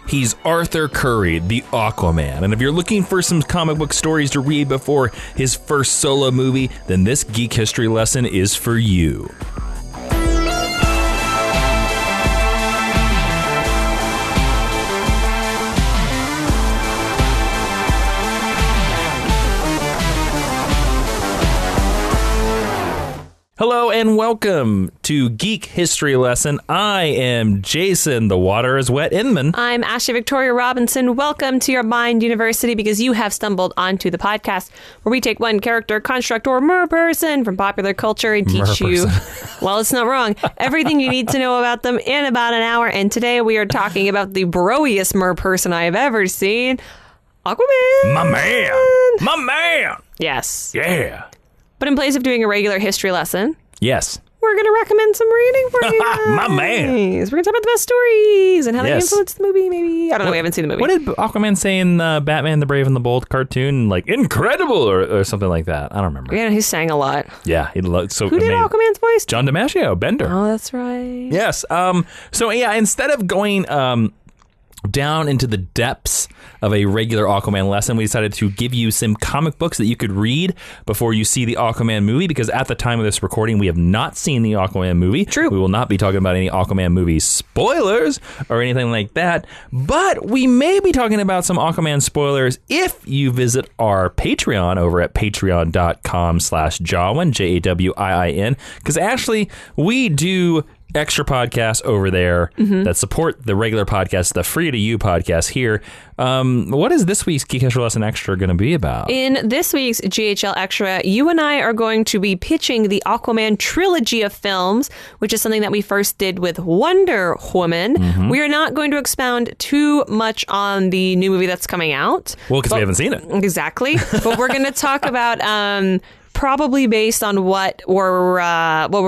He's Arthur Curry, the Aquaman. And if you're looking for some comic book stories to read before his first solo movie, then this geek history lesson is for you. Hello and welcome to Geek History Lesson. I am Jason, the water is wet Inman. I'm Ashley Victoria Robinson. Welcome to your Mind University, because you have stumbled onto the podcast where we take one character, construct, or mer person from popular culture and teach you, well, it's not wrong, everything you need to know about them in about an hour. And today we are talking about the broiest mer person I have ever seen, Aquaman. My man! My man! Yes. Yeah. But in place of doing a regular history lesson, yes, we're going to recommend some reading for you guys. My man. We're going to talk about the best stories and how they influenced the movie, maybe. I don't know. We haven't seen the movie. What did Aquaman say in Batman the Brave and the Bold cartoon? Like, incredible or something like that. I don't remember. Yeah, he sang a lot. Yeah. Who did Aquaman's voice? John DiMaggio, Bender. Oh, that's right. Yes. So, yeah, instead of going down into the depths of a regular Aquaman lesson, we decided to give you some comic books that you could read before you see the Aquaman movie, because at the time of this recording, we have not seen the Aquaman movie. True. We will not be talking about any Aquaman movie spoilers or anything like that, but we may be talking about some Aquaman spoilers if you visit our Patreon over at patreon.com/Jawiin, Jawiin, because Ashley, we do extra podcasts over there that support the regular podcast, the free to you podcast here. What is this week's Geek History Lesson Extra going to be about? In this week's GHL Extra, you and I are going to be pitching the Aquaman trilogy of films, which is something that we first did with Wonder Woman. We are not going to expound too much on the new movie that's coming out. Well, because we haven't seen it. Exactly. But we're going to talk about probably based on what we're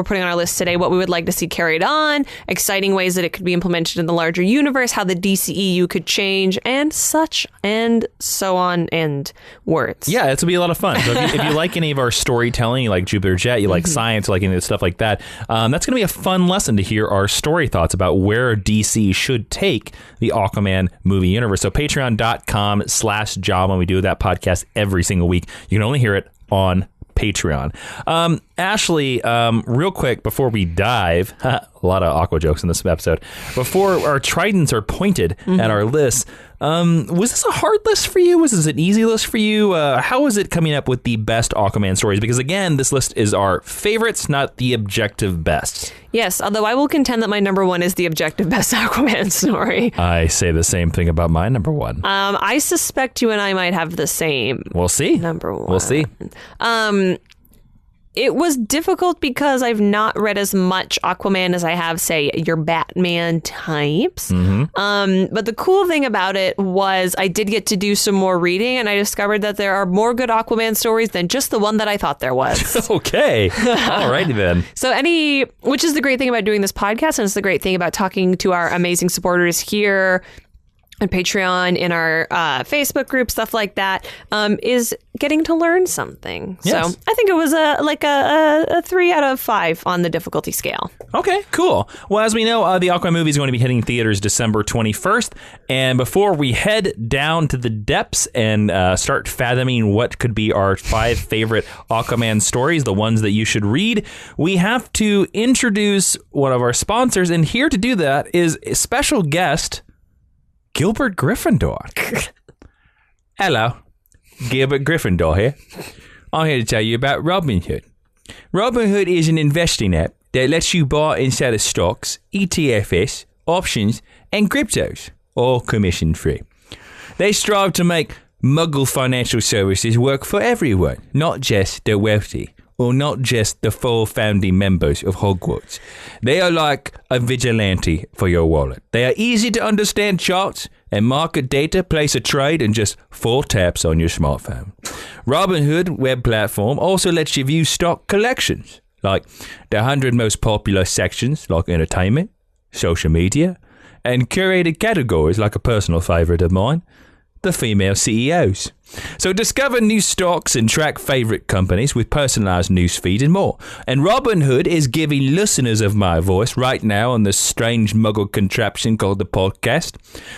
putting on our list today, what we would like to see carried on, exciting ways that it could be implemented in the larger universe, how the DCEU could change, and such and so on and words. Yeah, it's going to be a lot of fun. So if you like any of our storytelling, you like Jupiter Jet, you like science, you like any of the stuff like that, that's going to be a fun lesson to hear our story thoughts about where DC should take the Aquaman movie universe. So patreon.com/Jawiin. We do that podcast every single week. You can only hear it on Patreon. Ashley, real quick before we dive, a lot of Aqua jokes in this episode, before our tridents are pointed at our list, was this a hard list for you? Was this an easy list for you? How was it coming up with the best Aquaman stories? Because again, this list is our favorites, not the objective best. Yes, although I will contend that my number one is the objective best Aquaman story. I say the same thing about my number one. I suspect you and I might have the same. We'll see. Number one. We'll see. It was difficult because I've not read as much Aquaman as I have, say, your Batman types. But the cool thing about it was I did get to do some more reading, and I discovered that there are more good Aquaman stories than just the one that I thought there was. Okay. Alrighty then. So which is the great thing about doing this podcast, and it's the great thing about talking to our amazing supporters here on Patreon, in our Facebook group, stuff like that, is getting to learn something. Yes. So I think it was a 3 out of 5 on the difficulty scale. Okay, cool. Well, as we know, the Aquaman movie is going to be hitting theaters December 21st. And before we head down to the depths and start fathoming what could be our 5 favorite Aquaman stories, the ones that you should read, we have to introduce one of our sponsors. And here to do that is a special guest, Gilbert Gryffindor. Hello, Gilbert Gryffindor here. I'm here to tell you about Robinhood. Robinhood is an investing app that lets you buy and sell stocks, ETFs, options, and cryptos, all commission free. They strive to make Muggle financial services work for everyone, not just the wealthy, or not just the 4 founding members of Hogwarts. They are like a vigilante for your wallet. They are easy to understand charts and market data. Place a trade in just 4 taps on your smartphone. Robinhood web platform also lets you view stock collections, like the 100 most popular sections like entertainment, social media, and curated categories like a personal favorite of mine, the female CEOs. So discover new stocks and track favorite companies with personalized news feed and more. And Robinhood is giving listeners of my voice right now on this strange muggle contraption called the podcast.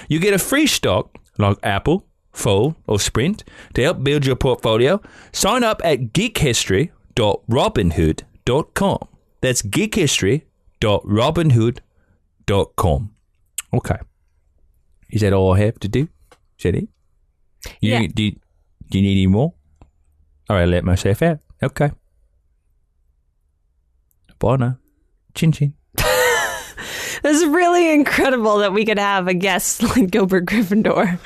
You get a free stock like Apple, Fold, or Sprint to help build your portfolio. Sign up at geekhistory.robinhood.com. That's geekhistory.robinhood.com. Okay. Is that all I have to do? Is that it? Yeah. Do you need any more? All right, let myself out. Okay. Bye now. Chin chin. This is really incredible that we could have a guest like Gilbert Gryffindor.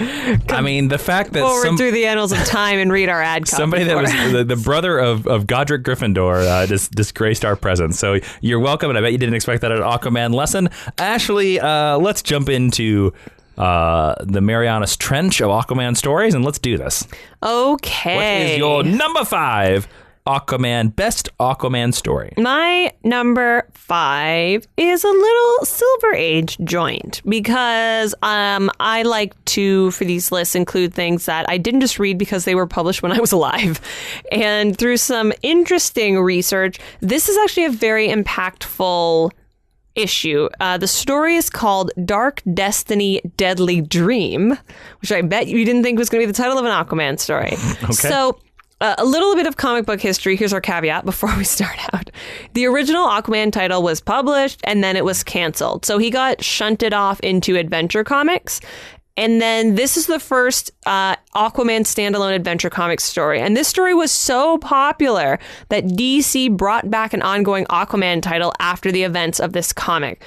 I mean, the fact that forward through the annals of time and read our ad copy. Somebody that was the brother of Godric Gryffindor disgraced our presence. So you're welcome, and I bet you didn't expect that at an Aquaman lesson. Ashley, let's jump into the Marianas Trench of Aquaman stories, and let's do this. Okay. What is your number 5 best Aquaman story? My number 5 is a little Silver Age joint because I like to, for these lists, include things that I didn't just read because they were published when I was alive. And through some interesting research, this is actually a very impactful issue. The story is called Dark Destiny, Deadly Dream, which I bet you didn't think was going to be the title of an Aquaman story. Okay. So a little bit of comic book history. Here's our caveat before we start out. The original Aquaman title was published and then it was canceled. So he got shunted off into Adventure Comics. And then this is the first Aquaman standalone Adventure Comics story. And this story was so popular that DC brought back an ongoing Aquaman title after the events of this comic.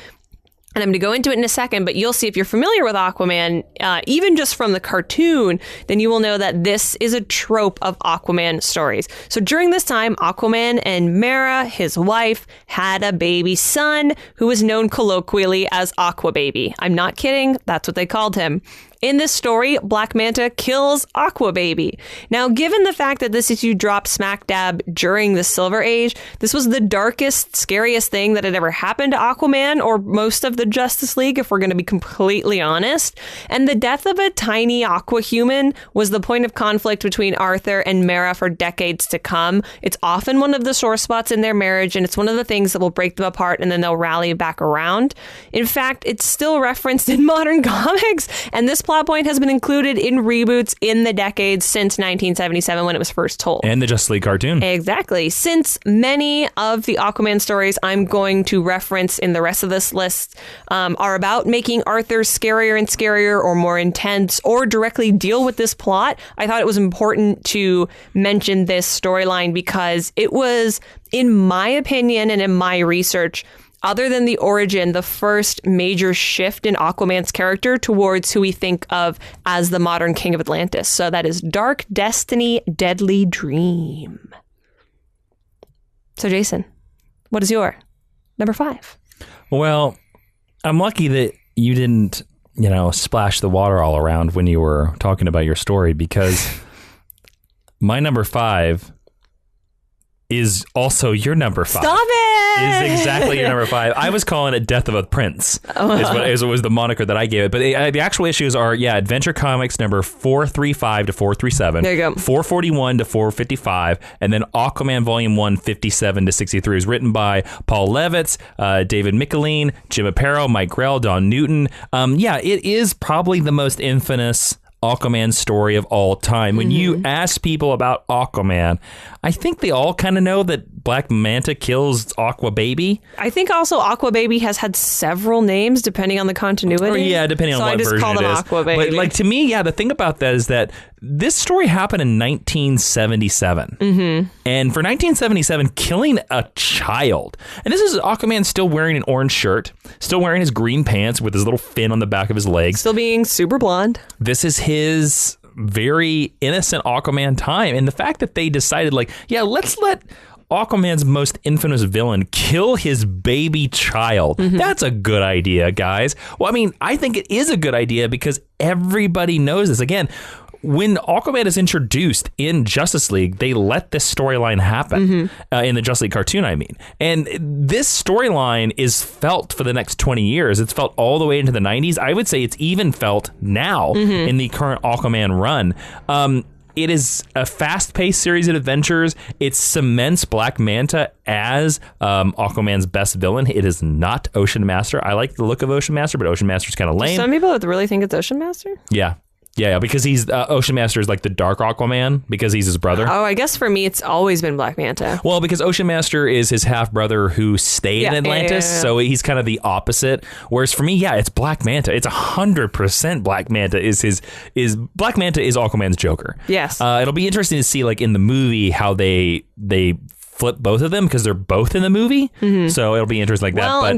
And I'm going to go into it in a second, but you'll see if you're familiar with Aquaman, even just from the cartoon, then you will know that this is a trope of Aquaman stories. So during this time, Aquaman and Mera, his wife, had a baby son who was known colloquially as Aqua Baby. I'm not kidding. That's what they called him. In this story, Black Manta kills Aqua Baby. Now, given the fact that this issue dropped smack dab during the Silver Age, this was the darkest, scariest thing that had ever happened to Aquaman or most of the Justice League, if we're going to be completely honest. And the death of a tiny aqua human was the point of conflict between Arthur and Mera for decades to come. It's often one of the sore spots in their marriage, and it's one of the things that will break them apart, and then they'll rally back around. In fact, it's still referenced in modern comics, and this plot point has been included in reboots in the decades since 1977 when it was first told. And the Justice League cartoon. Exactly. Since many of the Aquaman stories I'm going to reference in the rest of this list are about making Arthur scarier and scarier or more intense or directly deal with this plot, I thought it was important to mention this storyline because it was, in my opinion and in my research, other than the origin, the first major shift in Aquaman's character towards who we think of as the modern king of Atlantis. So that is Dark Destiny, Deadly Dream. So Jason, what is your number 5? Well, I'm lucky that you didn't, splash the water all around when you were talking about your story because my number 5 is also your number 5. Stop it! Is exactly your number 5. I was calling it Death of a Prince. Is what was the moniker that I gave it. But the actual issues are, Adventure Comics number 435 to 437. There you go. 441 to 455. And then Aquaman Volume 1, 57 to 63. It was written by Paul Levitz, David Michelin, Jim Aparo, Mike Grell, Don Newton. It is probably the most infamous Aquaman story of all time. When you ask people about Aquaman, I think they all kind of know that Black Manta kills Aqua Baby. I think also Aqua Baby has had several names depending on the continuity. Depending on what version it is. So I just call them Aqua Baby. But to me, the thing about that is that this story happened in 1977. Mm-hmm. And for 1977, killing a child. And this is Aquaman still wearing an orange shirt, still wearing his green pants with his little fin on the back of his legs. Still being super blonde. This is his very innocent Aquaman time. And the fact that they decided, let's let Aquaman's most infamous villain kill his baby child. Mm-hmm. That's a good idea, guys. Well, I mean, I think it is a good idea because everybody knows this. Again, when Aquaman is introduced in Justice League, they let this storyline happen in the Justice League cartoon, I mean. And this storyline is felt for the next 20 years. It's felt all the way into the 90s. I would say it's even felt now in the current Aquaman run. It is a fast-paced series of adventures. It cements Black Manta as Aquaman's best villain. It is not Ocean Master. I like the look of Ocean Master, but Ocean Master's kind of lame. Some people really think it's Ocean Master? Yeah, because he's Ocean Master is like the dark Aquaman because he's his brother. Oh, I guess for me, it's always been Black Manta. Well, because Ocean Master is his half brother who stayed in Atlantis, so he's kind of the opposite. Whereas for me, it's Black Manta. It's 100% Black Manta is Black Manta is Aquaman's Joker. Yes, it'll be interesting to see like in the movie how they flip both of them because they're both in the movie. So it'll be interesting like that. Well, but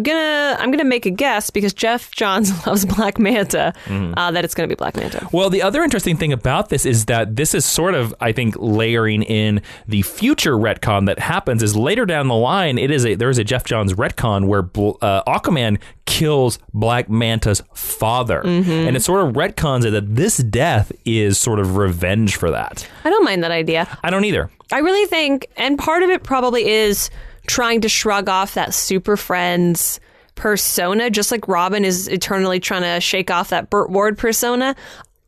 I'm gonna make a guess because Jeff Johns loves Black Manta that it's gonna be Black Manta. Well, the other interesting thing about this is that this is sort of, I think, layering in the future retcon that happens is later down the line. There is a Jeff Johns retcon where Aquaman kills Black Manta's father, and it sort of retcons it that this death is sort of revenge for that. I don't mind that idea. I don't either. I really think, and part of it probably is trying to shrug off that Super Friends persona, just like Robin is eternally trying to shake off that Burt Ward persona.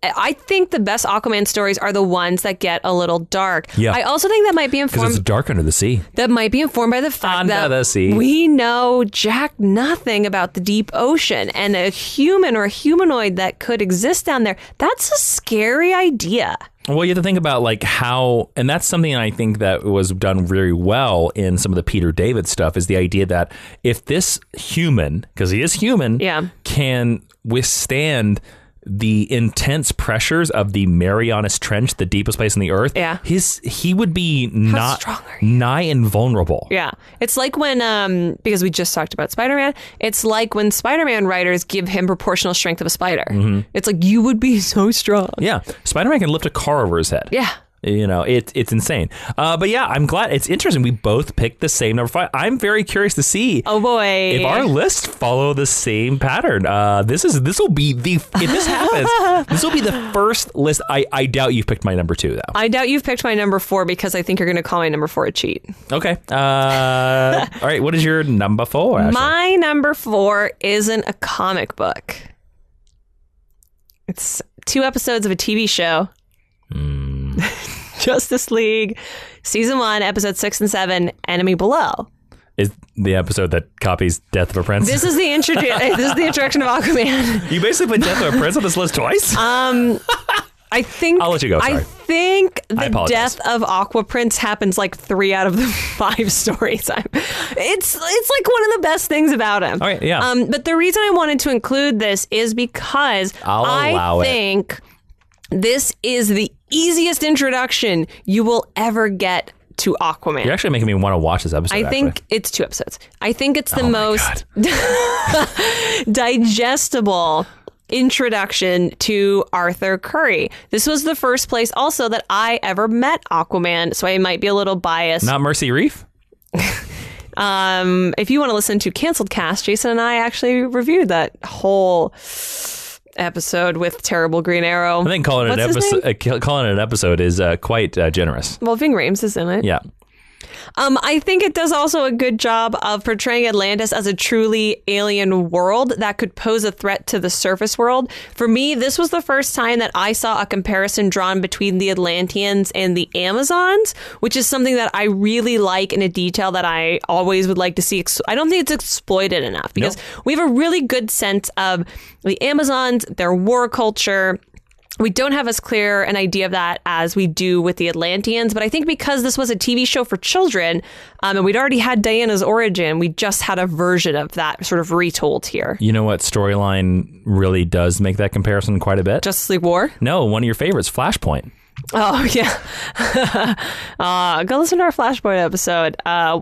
I think the best Aquaman stories are the ones that get a little dark. Yeah. I also think that might be informed... Because it's dark under the sea. That might be informed by the fact under the sea. We know jack nothing about the deep ocean, and a human or a humanoid that could exist down there, that's a scary idea. Well, you have to think about like how, and that's something I think that was done very well in some of the Peter David stuff, is the idea that if this human, because he is human, can withstand the intense pressures of the Marianas Trench, the deepest place on the earth, he would be nigh invulnerable. Yeah. It's like when, because we just talked about Spider-Man, it's like when Spider-Man writers give him proportional strength of a spider. It's like, you would be so strong. Yeah. Spider-Man can lift a car over his head. Yeah. You know, it's insane. But yeah, I'm glad. It's interesting. We both picked the same number 5. I'm very curious to see. Oh boy, if our lists follow the same pattern. If this happens, this will be the first list. I doubt you've picked my number 2 though. I doubt you've picked my number 4 because I think you're going to call my number 4 a cheat. Okay. All right. What is your number 4? Ashley? My number 4 isn't a comic book. It's 2 episodes of a TV show. Justice League, Season 1, Episode 6 and 7, Enemy Below. Is the episode that copies Death of a Prince? This is the introduction of Aquaman. You basically put Death of a Prince on this list twice? I think I'll let you go. Sorry. I think the death of Aqua Prince happens like 3 out of the 5 stories. It's like one of the best things about him. All right, yeah. But the reason I wanted to include this is because I think this is the easiest introduction you will ever get to Aquaman. You're actually making me want to watch this episode. I think it's 2 episodes. I think it's the most digestible introduction to Arthur Curry. This was the first place also that I ever met Aquaman, so I might be a little biased. Not Mercy Reef? If you want to listen to Canceled Cast, Jason and I actually reviewed that whole episode with Terrible Green Arrow. I think calling it an episode is quite generous. Well, Ving Rhames is in it. Yeah. I think it does also a good job of portraying Atlantis as a truly alien world that could pose a threat to the surface world. For me, this was the first time that I saw a comparison drawn between the Atlanteans and the Amazons, which is something that I really like and a detail that I always would like to see. I don't think it's exploited enough because we have a really good sense of the Amazons, their war culture. We don't have as clear an idea of that as we do with the Atlanteans, but I think because this was a TV show for children, and we'd already had Diana's origin, we just had a version of that sort of retold here. You know what storyline really does make that comparison quite a bit? Justice League War? No, one of your favorites, Flashpoint. Oh, yeah. Go listen to our Flashpoint episode.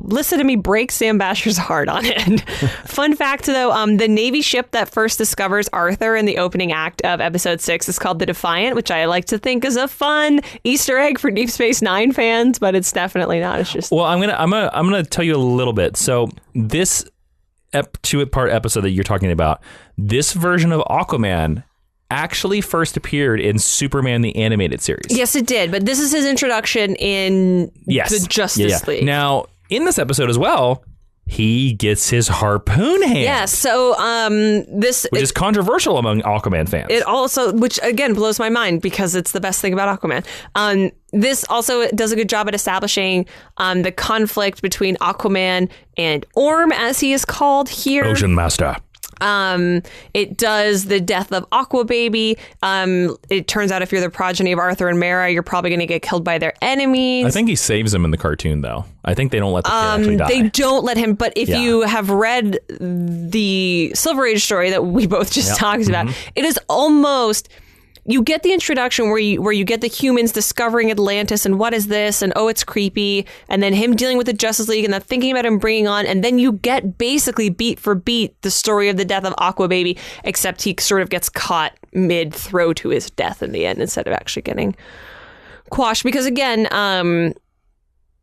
Listen to me break Sam Basher's heart on it. Fun fact, though, the Navy ship that first discovers Arthur in the opening act of episode 6 is called the Defiant, which I like to think is a fun Easter egg for Deep Space Nine fans, but it's definitely not. It's just... Well, I'm gonna tell you a little bit. So this 2-part episode that you're talking about, this version of Aquaman actually first appeared in Superman the Animated Series. Yes, it did. But this is his introduction in the Justice League. Now, in this episode as well, he gets his harpoon hand. Yeah, so which is controversial among Aquaman fans. It also, which again blows my mind because it's the best thing about Aquaman. This also does a good job at establishing the conflict between Aquaman and Orm, as he is called here. Ocean Master. It does the death of Aqua Baby. It turns out if you're the progeny of Arthur and Mera, you're probably going to get killed by their enemies. I think he saves him in the cartoon, though. I think they don't let the kid actually die. They don't let him, but if you have read the Silver Age story that we both just talked about, it is almost... You get the introduction where you get the humans discovering Atlantis and what is this and it's creepy, and then him dealing with the Justice League and then thinking about him bringing on, and then you get basically beat for beat the story of the death of Aqua Baby, except he sort of gets caught mid-throw to his death in the end instead of actually getting quashed. Because again,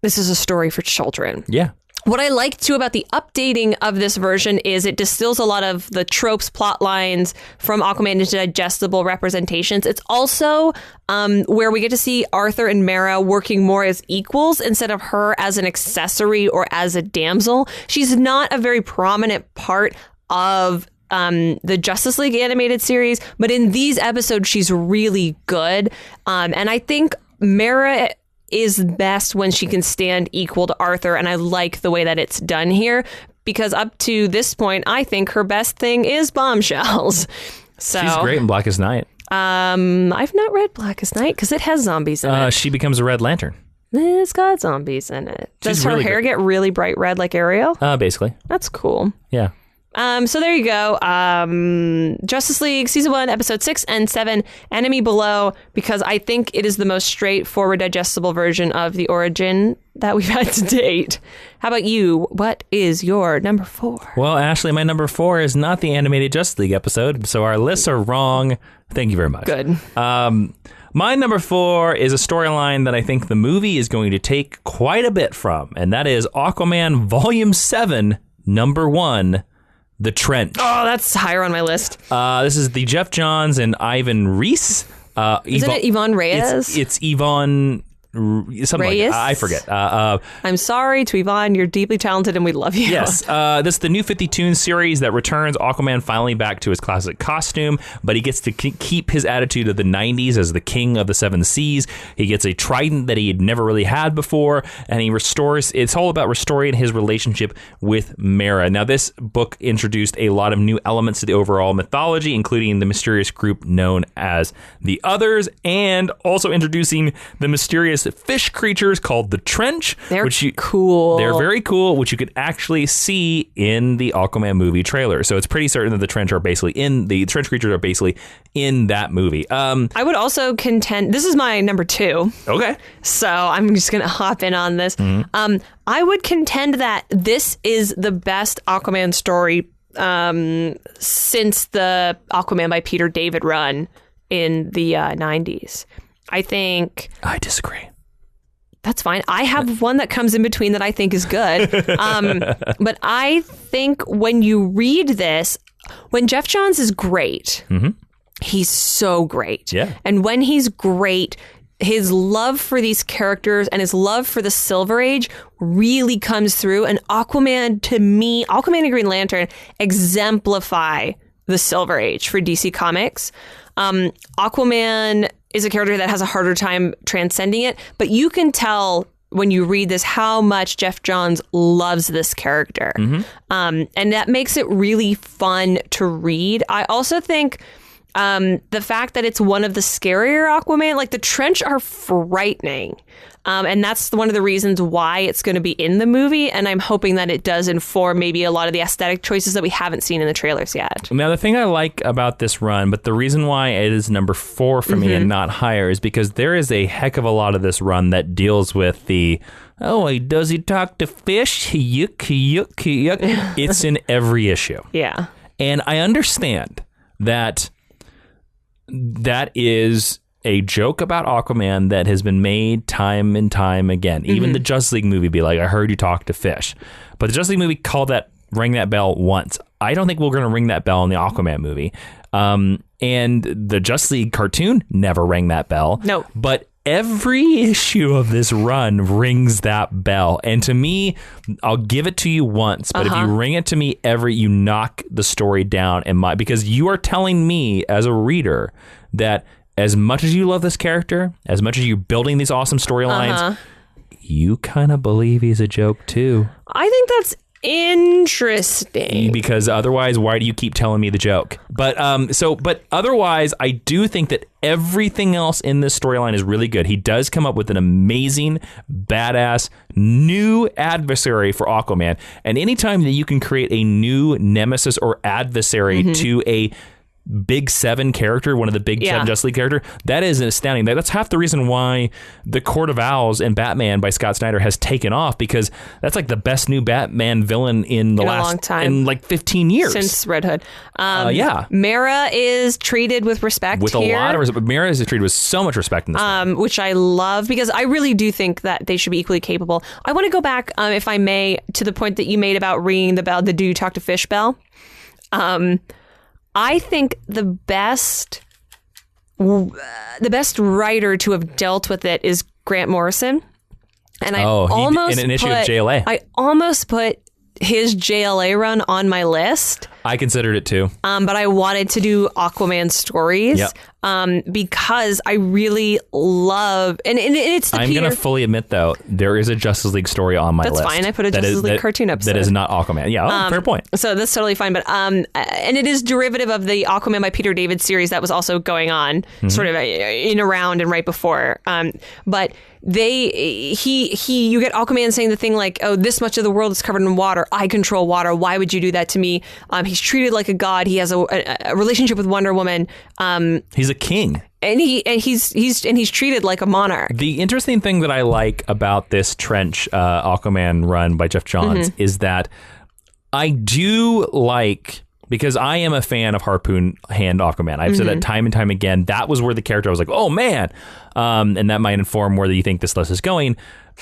this is a story for children. Yeah. What I like too about the updating of this version is it distills a lot of the tropes, plot lines from Aquaman into digestible representations. It's also where we get to see Arthur and Mera working more as equals instead of her as an accessory or as a damsel. She's not a very prominent part of the Justice League animated series, but in these episodes, she's really good. And I think Mera is best when she can stand equal to Arthur, and I like the way that it's done here, because up to this point, I think her best thing is bombshells. So she's great in Blackest Night. I've not read Blackest Night because it has zombies in it. She becomes a Red Lantern. It's got zombies in it. Does her hair get really bright red like Ariel? Basically. That's cool. Yeah. So there you go. Justice League Season 1, Episode 6 and 7, Enemy Below, because I think it is the most straightforward, digestible version of the origin that we've had to date. How about you? What is your number 4? Well, Ashley, my number 4 is not the animated Justice League episode, so our lists are wrong. Thank you very much. Good. My number 4 is a storyline that I think the movie is going to take quite a bit from, and that is Aquaman Volume 7, Number 1, The Trench. Oh, that's higher on my list. This is the Jeff Johns and Ivan Reis. Isn't it Yvonne Reyes? It's Yvonne... Something Reyes? like that. I forget. I'm sorry to Yvonne. You're deeply talented and we love you. Yes. This is the new 50-toon series that returns Aquaman finally back to his classic costume, but he gets to keep his attitude of the 90s as the king of the seven seas. He gets a trident that he had never really had before, and he restores... It's all about restoring his relationship with Mera. Now, this book introduced a lot of new elements to the overall mythology, including the mysterious group known as the Others, and also introducing the mysterious fish creatures called the Trench. They're cool. They're very cool, which you could actually see in the Aquaman movie trailer. So it's pretty certain that the Trench creatures are basically in that movie. I would also contend, this is my number 2. Okay. So I'm just going to hop in on this. Mm-hmm. I would contend that this is the best Aquaman story since the Aquaman by Peter David run in the 90s. I disagree. That's fine. I have one that comes in between that I think is good. But I think when you read this, when Jeff Johns is great, he's so great. Yeah. And when he's great, his love for these characters and his love for the Silver Age really comes through. And Aquaman, to me, Aquaman and Green Lantern exemplify the Silver Age for DC Comics. Aquaman is a character that has a harder time transcending it, but you can tell when you read this how much Jeff Johns loves this character. And that makes it really fun to read. I also think the fact that it's one of the scarier Aquaman, like the Trench are frightening. And that's one of the reasons why it's going to be in the movie. And I'm hoping that it does inform maybe a lot of the aesthetic choices that we haven't seen in the trailers yet. Now, the thing I like about this run, but the reason why it is number 4 for me and not higher, is because there is a heck of a lot of this run that deals with the, does he talk to fish? Yuck, yuck, yuck. It's in every issue. Yeah. And I understand that is a joke about Aquaman that has been made time and time again. Even the Justice League movie be like, I heard you talk to fish. But the Justice League movie rang that bell once. I don't think we're going to ring that bell in the Aquaman movie. And the Justice League cartoon never rang that bell. No. But every issue of this run rings that bell. And to me, I'll give it to you once, but if you ring it to me you knock the story down because you are telling me as a reader that as much as you love this character, as much as you're building these awesome storylines, you kind of believe he's a joke too. I think that's interesting. Because otherwise, why do you keep telling me the joke? But otherwise, I do think that everything else in this storyline is really good. He does come up with an amazing, badass, new adversary for Aquaman. And anytime that you can create a new nemesis or adversary to a Big Seven character, one of the Big Seven Justice League character, that is astounding. That's half the reason why the Court of Owls and Batman by Scott Snyder has taken off, because that's like the best new Batman villain in the last long time. in like 15 years Since Red Hood. Yeah. Mera is treated with respect with here. A lot of respect. Mera is treated with so much respect in this one. Which I love, because I really do think that they should be equally capable. I want to go back, if I may, to the point that you made about ringing the bell, the do you talk to fish bell. I think the best writer to have dealt with it is Grant Morrison, and I almost in an issue of JLA. I almost put his JLA run on my list. I considered it too. But I wanted to do Aquaman stories because I really love... And it's the I'm going to fully admit, though, there is a Justice League story on my list. That's fine. I put a Justice League cartoon episode. That is not Aquaman. Yeah, fair point. So that's totally fine. But and it is derivative of the Aquaman by Peter David series that was also going on sort of in around and right before. But you get Aquaman saying the thing like, oh, this much of the world is covered in water. I control water. Why would you do that to me? He's treated like a god. He has a relationship with Wonder Woman. He's a king. And he's treated like a monarch. The interesting thing that I like about this Trench Aquaman run by Jeff Johns is that I do like, because I am a fan of Harpoon Hand Aquaman. I've said that time and time again. That was where the character I was like, oh man. And that might inform where you think this list is going.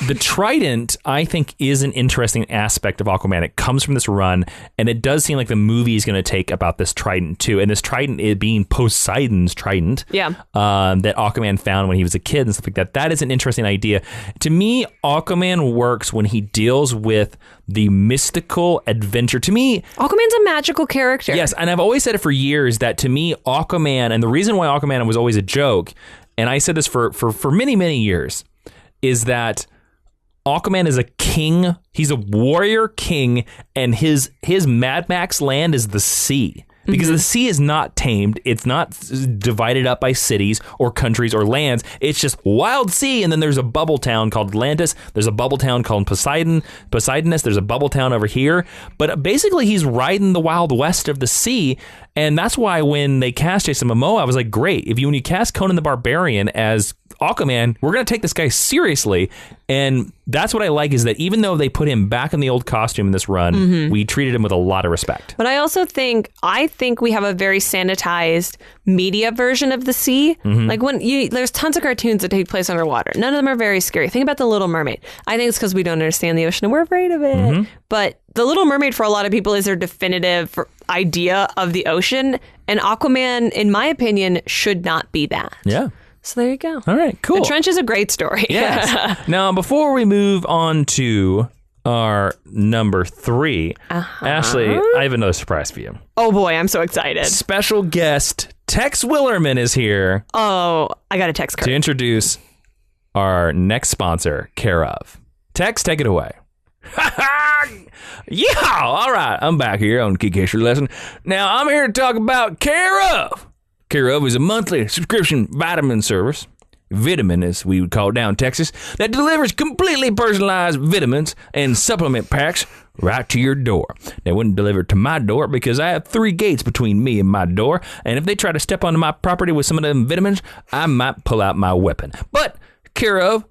The Trident, I think, is an interesting aspect of Aquaman. It comes from this run, and it does seem like the movie is going to take about this Trident too. And this Trident is being Poseidon's Trident, that Aquaman found when he was a kid and stuff like that. That is an interesting idea. To me, Aquaman works when he deals with the mystical adventure. To me, Aquaman's a magical character. Yes, and I've always said it for years that to me, Aquaman, and the reason why Aquaman was always a joke, and I said this for many, many years, is that Aquaman is a king. He's a warrior king, and his Mad Max land is the sea. Because the sea is not tamed. It's not divided up by cities or countries or lands. It's just wild sea, and then there's a bubble town called Atlantis. There's a bubble town called Poseidonus. There's a bubble town over here. But basically, he's riding the Wild West of the sea, and that's why when they cast Jason Momoa, I was like, great. When you cast Conan the Barbarian as Aquaman, we're going to take this guy seriously. And that's what I like, is that even though they put him back in the old costume in this run, we treated him with a lot of respect. But I also think we have a very sanitized media version of the sea. Like there's tons of cartoons that take place underwater. None of them are very scary. Think about The Little Mermaid. I think it's because we don't understand the ocean and we're afraid of it. But The Little Mermaid, for a lot of people, is their definitive idea of the ocean. And Aquaman, in my opinion, should not be that. Yeah. So there you go. All right, cool. The Trench is a great story. Yes. Now, before we move on to our number 3, Ashley, I have another surprise for you. Oh boy, I'm so excited. Special guest Tex Willerman is here. Oh, I got a text card. To introduce our next sponsor, Care Of. Tex, take it away. Yeah, all right. I'm back here on Geek History Lesson. Now, I'm here to talk about Care Of. Care Of is a monthly subscription vitamin service, vitamin as we would call it down in Texas, that delivers completely personalized vitamins and supplement packs right to your door. They wouldn't deliver to my door because I have 3 gates between me and my door, and if they try to step onto my property with some of them vitamins, I might pull out my weapon. But Care Of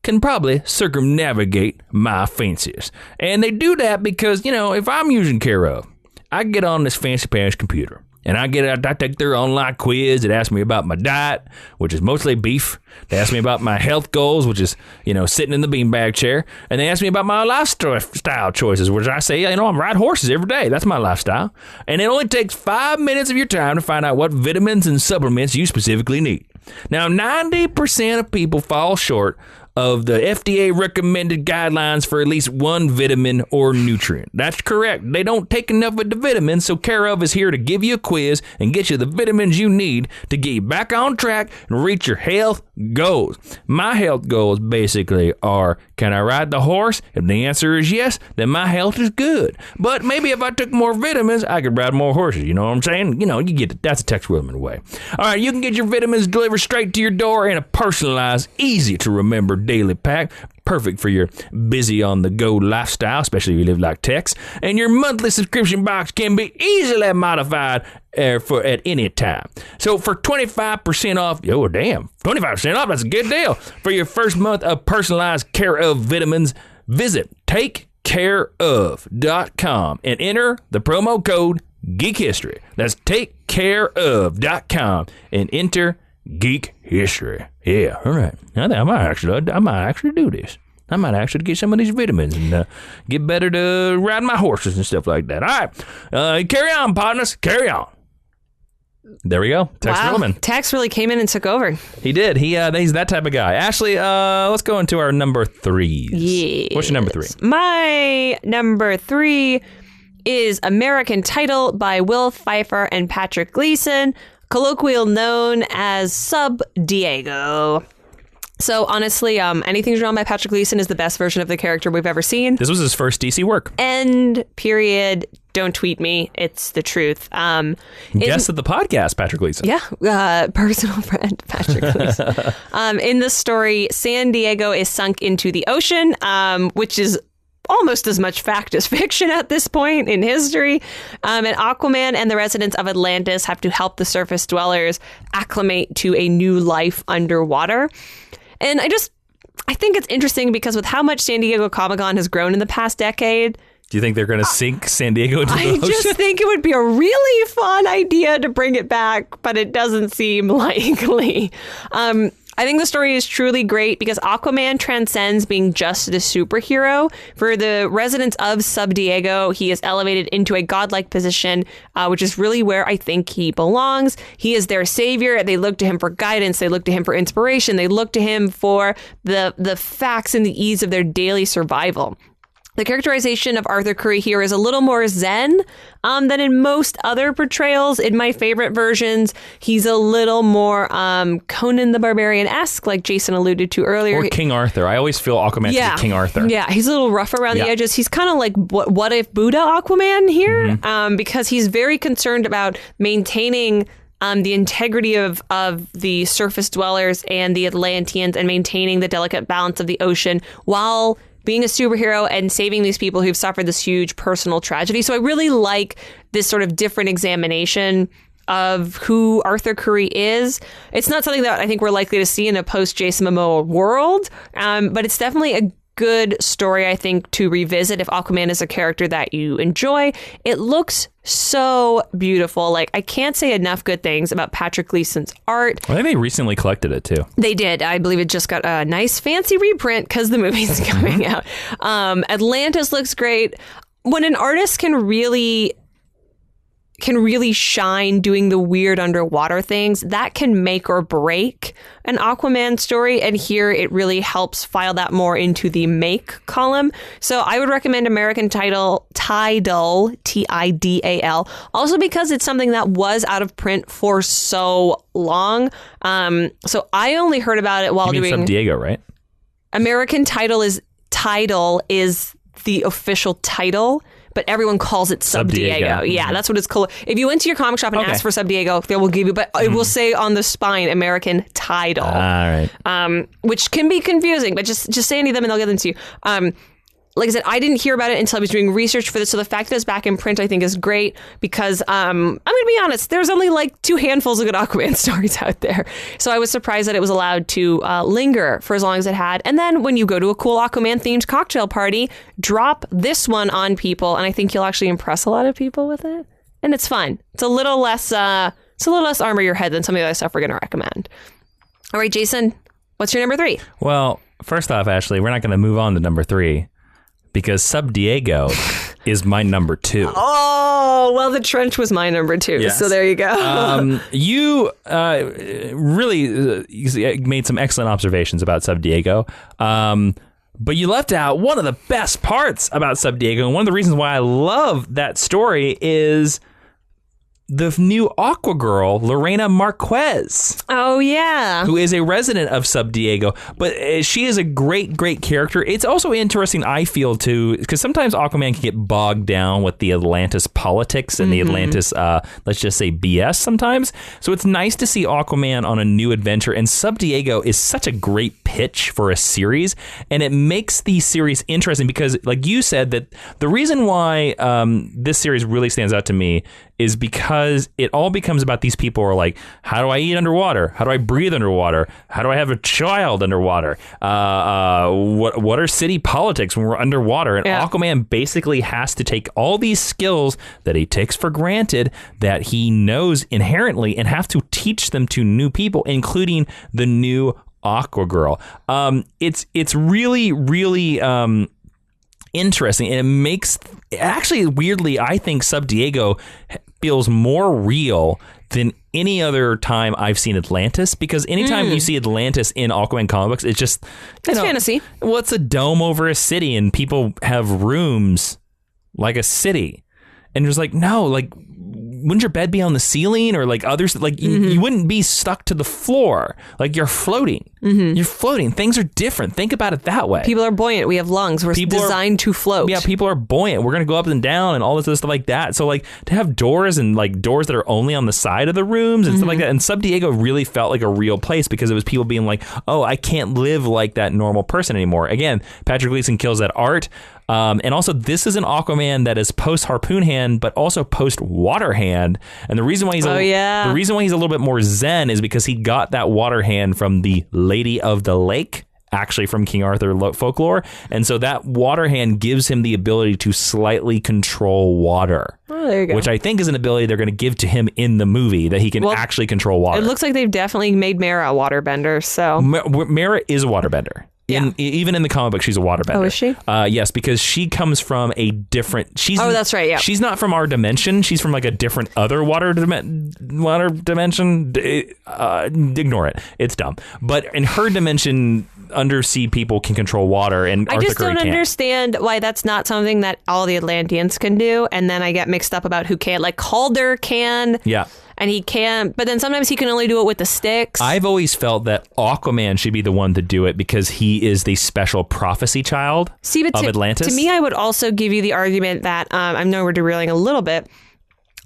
can probably circumnavigate my fences. And they do that because, if I'm using Care Of, I get on this fancy pants computer. And I take their online quiz. It asks me about my diet, which is mostly beef. They ask me about my health goals, which is, sitting in the beanbag chair. And they ask me about my lifestyle choices, which I say, I'm riding horses every day. That's my lifestyle. And it only takes 5 minutes of your time to find out what vitamins and supplements you specifically need. Now, 90% of people fall short of the FDA recommended guidelines for at least one vitamin or nutrient. That's correct. They don't take enough of the vitamins, so Care of is here to give you a quiz and get you the vitamins you need to get you back on track and reach your health goals. My health goals basically are, can I ride the horse? If the answer is yes, then my health is good. But maybe if I took more vitamins, I could ride more horses. You know what I'm saying? You get it. That's a Tex Willman way. All right, you can get your vitamins delivered straight to your door in a personalized, easy to remember daily pack. Perfect for your busy on the go lifestyle, especially if you live like Tex. And your monthly subscription box can be easily modified at any time. So for 25% off, 25% off, that's a good deal. For your first month of personalized Care of vitamins, visit takecareof.com and enter the promo code Geek History. That's takecareof.com and enter Geek History. Yeah, all right. I might actually do this. I might actually get some of these vitamins and get better to ride my horses and stuff like that. All right. Carry on, partners. Carry on. There we go. Tex Willman. Tex really came in and took over. He did. He's that type of guy. Ashley, let's go into our number threes. Yes. What's your number three? My number three is American Title by Will Pfeiffer and Patrick Gleason, colloquially known as Sub Diego. So honestly, anything drawn by Patrick Gleason is the best version of the character we've ever seen. This was his first DC work. End. Period. Don't tweet me. It's the truth. Guest of the podcast, Patrick Gleason. Yeah. Personal friend, Patrick Gleason. In this story, San Diego is sunk into the ocean, which is almost as much fact as fiction at this point in history. And Aquaman and the residents of Atlantis have to help the surface dwellers acclimate to a new life underwater. And I think it's interesting because with how much San Diego Comic-Con has grown in the past decade. Do you think they're going to sink San Diego into the ocean? I just think it would be a really fun idea to bring it back, but it doesn't seem likely. I think the story is truly great because Aquaman transcends being just a superhero. For the residents of Sub Diego, he is elevated into a godlike position, which is really where I think he belongs. He is their savior. They look to him for guidance. They look to him for inspiration. They look to him for the facts and the ease of their daily survival. The characterization of Arthur Curry here is a little more zen than in most other portrayals. In my favorite versions, he's a little more Conan the Barbarian-esque, like Jason alluded to earlier. Or King Arthur. I always feel Aquaman to be King Arthur. Yeah, he's a little rough around the edges. He's kind of like what if Buddha Aquaman here? Because he's very concerned about maintaining the integrity of the surface dwellers and the Atlanteans and maintaining the delicate balance of the ocean while being a superhero and saving these people who've suffered this huge personal tragedy. So I really like this sort of different examination of who Arthur Curry is. It's not something that I think we're likely to see in a post-Jason Momoa world, but it's definitely a good story, I think, to revisit if Aquaman is a character that you enjoy. It looks so beautiful. Like, I can't say enough good things about Patrick Gleason's art. I think they recently collected it too. They did. I believe it just got a nice fancy reprint because the movie's coming out. Atlantis looks great. When an artist can really shine doing the weird underwater things, that can make or break an Aquaman story. And here it really helps file that more into the make column. So I would recommend American Tidal, Tidal, also because it's something that was out of print for so long. So I only heard about it while doing Sub Diego, right? American Tidal is the official title, but everyone calls it Sub Diego. Yeah, that's what it's called. If you went to your comic shop and asked for Sub Diego, they will give you, but it will say on the spine, American Tidal. All right. Which can be confusing, but just say any of them and they'll get them to you. Like I said, I didn't hear about it until I was doing research for this. So the fact that it's back in print, I think, is great because I'm going to be honest, there's only like 2 handfuls of good Aquaman stories out there. So I was surprised that it was allowed to linger for as long as it had. And then when you go to a cool Aquaman themed cocktail party, drop this one on people. And I think you'll actually impress a lot of people with it. and it's fun. It's a little less armor your head than some of the other stuff we're going to recommend. All right, Jason, what's your number 3? Well, first off, Ashley, we're not going to move on to number 3 because Sub Diego is my number 2. Oh, well, The Trench was my number 2. Yes. So there you go. You really made some excellent observations about Sub Diego. But you left out one of the best parts about Sub Diego. And one of the reasons why I love that story is the new Aqua Girl, Lorena Marquez. Oh, yeah. Who is a resident of Sub Diego. But she is a great, great character. It's also interesting, I feel, too, because sometimes Aquaman can get bogged down with the Atlantis politics and the Atlantis, let's just say, BS sometimes. So it's nice to see Aquaman on a new adventure. And Sub Diego is such a great pitch for a series. And it makes the series interesting because, like you said, that the reason why this series really stands out to me is because it all becomes about these people who are like, how do I eat underwater? How do I breathe underwater? How do I have a child underwater? What are city politics when we're underwater? And Aquaman basically has to take all these skills that he takes for granted that he knows inherently and have to teach them to new people, including the new Aqua Girl. It's really, really interesting, and it makes, actually, weirdly, I think Sub Diego feels more real than any other time I've seen Atlantis, because anytime you see Atlantis in Aquaman comic books, it's just it's fantasy. Well, it's a dome over a city and people have rooms like a city, and there's like, no, like, wouldn't your bed be on the ceiling, or like others? Like you wouldn't be stuck to the floor. Like you're floating. You're floating. Things are different. Think about it that way. People are buoyant. We have lungs. We're designed to float. Yeah, people are buoyant. We're gonna go up and down and all this other stuff like that. So like to have doors and like doors that are only on the side of the rooms and stuff like that. And Sub Diego really felt like a real place because it was people being like, oh, I can't live like that normal person anymore. Again, Patrick Gleason kills that art. And also, this is an Aquaman that is post Harpoon Hand, but also post Water Hand. And the reason why he's the reason why he's a little bit more zen is because he got that Water Hand from the Lady of the Lake, actually from King Arthur folklore. And so that Water Hand gives him the ability to slightly control water. Oh, there you go. Which I think is an ability they're going to give to him in the movie, that he can actually control water. It looks like they've definitely made Mera a waterbender. So Mera is a waterbender. Even in the comic book, she's a waterbender. Oh, is she? Yes, because she comes from a different... that's right, yeah. She's not from our dimension. She's from like a different other water dimension. Ignore it. It's dumb. But in her dimension, undersea people can control water, and Arthur Curry can't. I just don't understand why that's not something that all the Atlanteans can do, and then I get mixed up about who can't. Like Calder can. Yeah. And he can, but then sometimes he can only do it with the sticks. I've always felt that Aquaman should be the one to do it because he is the special prophecy child of Atlantis. To me, I would also give you the argument that, I know we're derailing a little bit,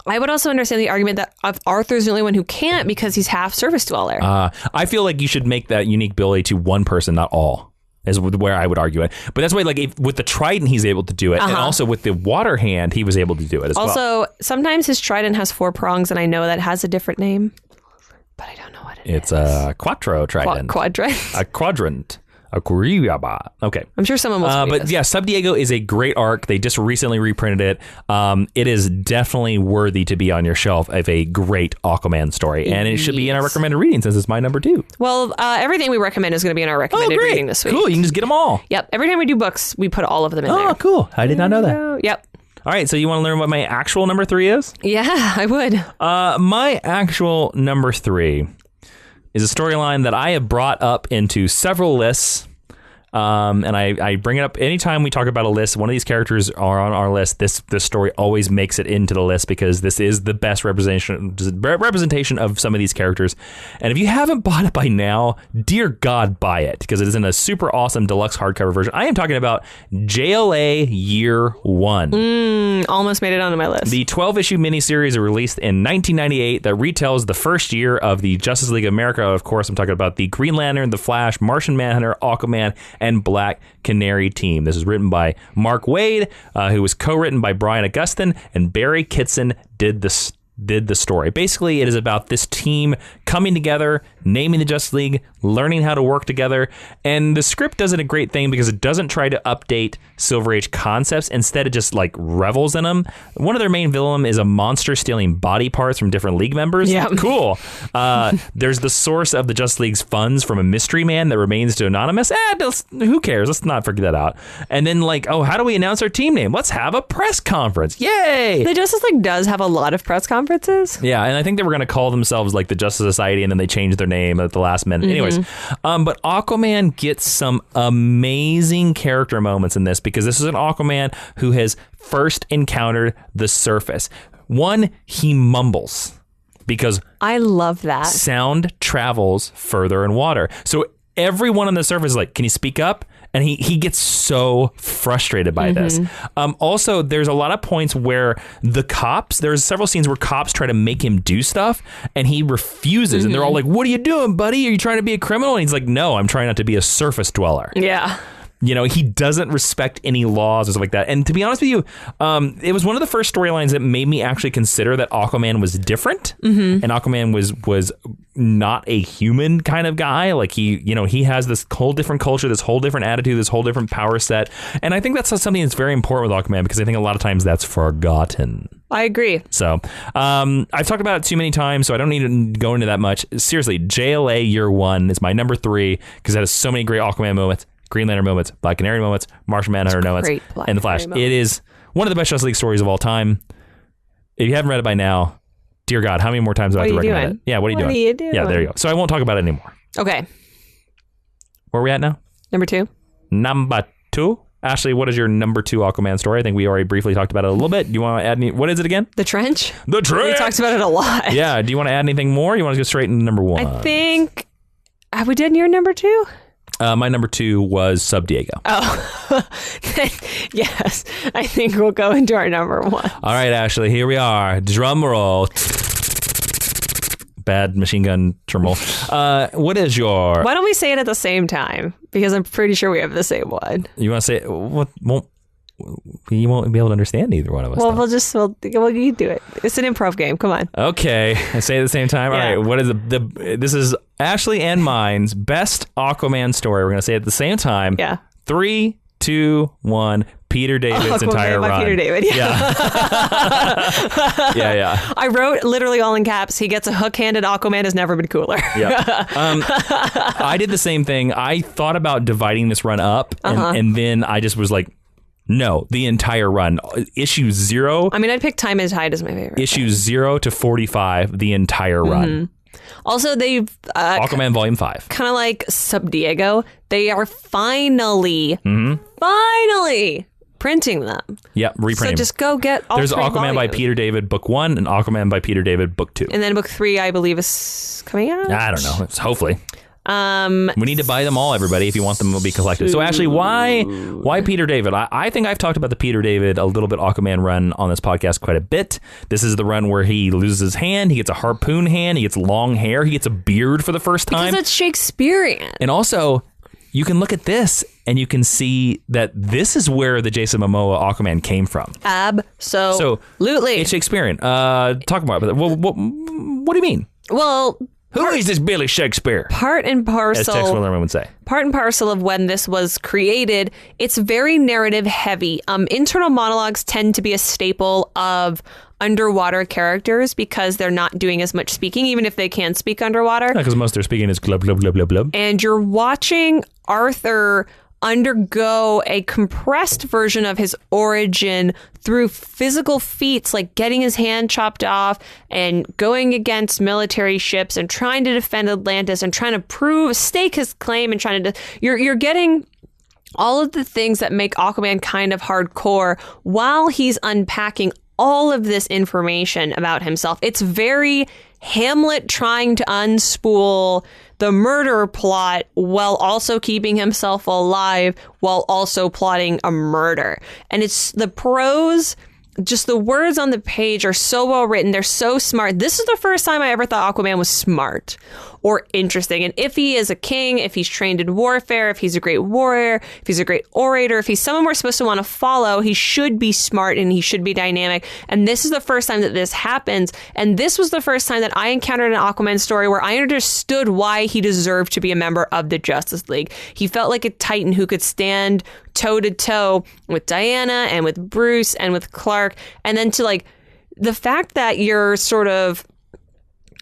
I would also understand the argument that Arthur's the only one who can't because he's half surface dweller. I feel like you should make that unique ability to one person, not all. Is where I would argue it. But that's why, like, with the trident, he's able to do it. And also with the water hand, he was able to do it as well. Also, sometimes his trident has 4 prongs, and I know that has a different name, but I don't know what it is. It's a quattro trident. A quadrant. Okay. I'm sure someone will But yeah, Sub Diego is a great arc. They just recently reprinted it. It is definitely worthy to be on your shelf of a great Aquaman story. And it should be in our recommended reading since it's my number 2. Well, everything we recommend is going to be in our recommended reading this week. Cool. You can just get them all. Yep. Every time we do books, we put all of them in there. Oh, cool. I did not know that. Yep. All right. So you want to learn what my actual number 3 is? Yeah, I would. My actual number 3 is a storyline that I have brought up into several lists. And I bring it up anytime we talk about a list. One of these characters are on our list. This story always makes it into the list because this is the best representation of some of these characters. And if you haven't bought it by now, dear God, buy it because it is in a super awesome deluxe hardcover version. I am talking about JLA Year 1. Almost made it onto my list. The 12-issue miniseries released in 1998 that retells the first year of the Justice League of America. Of course, I'm talking about the Green Lantern, the Flash, Martian Manhunter, Aquaman, and Black Canary team. This is written by Mark Waid, who was co-written by Brian Augustyn, and Barry Kitson did the did the story. Basically, it is about this team coming together, naming the Justice League, learning how to work together, and the script does it a great thing because it doesn't try to update Silver Age concepts. Instead, it just like revels in them. One of their main villain is a monster stealing body parts from different League members. Yeah. Cool. There's the source of the Justice League's funds from a mystery man that remains anonymous. Who cares? Let's not forget that out. And then like, oh, how do we announce our team name? Let's have a press conference. Yay! The Justice League does have a lot of press conferences. Yeah, and I think they were going to call themselves like the Justice Society, and then they changed their name at the last minute. Anyways, but Aquaman gets some amazing character moments in this because this is an Aquaman who has first encountered the surface. One, he mumbles because I love that. Sound travels further in water. So everyone on the surface is like, can you speak up? And he gets so frustrated by this. Also, there's a lot of points where there's several scenes where cops try to make him do stuff and he refuses. And they're all like, what are you doing, buddy? Are you trying to be a criminal? And he's like, no, I'm trying not to be a surface dweller. Yeah. You know, he doesn't respect any laws or stuff like that. And to be honest with you, it was one of the first storylines that made me actually consider that Aquaman was different. And Aquaman was not a human kind of guy. Like he has this whole different culture, this whole different attitude, this whole different power set. And I think that's something that's very important with Aquaman because I think a lot of times that's forgotten. I agree. So I've talked about it too many times, so I don't need to go into that much. Seriously, JLA Year One is my number 3 because it has so many great Aquaman moments. Green Lantern moments, Black Canary moments, Martian Manhunter moments, and The Flash. It is one of the best Justice League stories of all time. If you haven't read it by now, dear God, how many more times do I have to recommend it? Yeah, what are you doing? Yeah, there you go. So I won't talk about it anymore. Okay. Where are we at now? Number 2. Number 2. Ashley, what is your number 2 Aquaman story? I think we already briefly talked about it a little bit. Do you want to add any? What is it again? The Trench. The Trench. We talked about it a lot. Yeah. Do you want to add anything more? You want to go straight into number 1? I think. Have we done your number 2? My number 2 was Sub Diego. Oh, yes. I think we'll go into our number 1. All right, Ashley, here we are. Drum roll. Bad machine gun drum roll. What is your... Why don't we say it at the same time? Because I'm pretty sure we have the same one. You want to say... You won't be able to understand either one of us. Well, well, you do it. It's an improv game. Come on. Okay. I say it at the same time. Yeah. All right. What is this is Ashley and mine's best Aquaman story. We're going to say it at the same time. Yeah. 3, 2, 1. Peter David's entire run. Peter David. Yeah. Yeah. I wrote literally all in caps. He gets a hook-handed Aquaman has never been cooler. Yeah. I did the same thing. I thought about dividing this run up and then I just was like, no, the entire run. Issue 0. I mean, I'd pick Time and Tide as my favorite. Issues 0 to 45, the entire run. Also, they've... Aquaman Volume 5. Kind of like Sub Diego, they are finally printing them. Yep, reprinting. So just go get all There's 3 Aquaman volumes. by Peter David, Book 1, and Aquaman by Peter David, Book 2. And then Book 3, I believe, is coming out? I don't know. It's hopefully. We need to buy them all, everybody, if you want them to be collected. So, Ashley, why Peter David? I think I've talked about the Peter David, a little bit Aquaman run on this podcast quite a bit. This is the run where he loses his hand, he gets a harpoon hand, he gets long hair, he gets a beard for the first time. Because it's Shakespearean. And also, you can look at this and you can see that this is where the Jason Momoa Aquaman came from. Absolutely. It's Shakespearean. Talk about it. What do you mean? Well... Who is this Billy Shakespeare? Part and parcel. As Tex Willerman would say. Part and parcel of when this was created, it's very narrative heavy. Internal monologues tend to be a staple of underwater characters because they're not doing as much speaking, even if they can speak underwater. Because most of their speaking is glub, glub, glub, glub, glub. And you're watching Arthur undergo a compressed version of his origin through physical feats like getting his hand chopped off and going against military ships and trying to defend Atlantis and trying to stake his claim and trying to you're getting all of the things that make Aquaman kind of hardcore while he's unpacking all of this information about himself. It's very Hamlet trying to unspool the murder plot while also keeping himself alive while also plotting a murder. And it's the prose just the words on the page are so well written. They're so smart. This is the first time I ever thought Aquaman was smart or interesting. And if he is a king, if he's trained in warfare, if he's a great warrior, if he's a great orator, if he's someone we're supposed to want to follow, he should be smart and he should be dynamic. And this is the first time that this happens. And this was the first time that I encountered an Aquaman story where I understood why he deserved to be a member of the Justice League. He felt like a titan who could stand toe to toe with Diana and with Bruce and with Clark. And then to like the fact that your sort of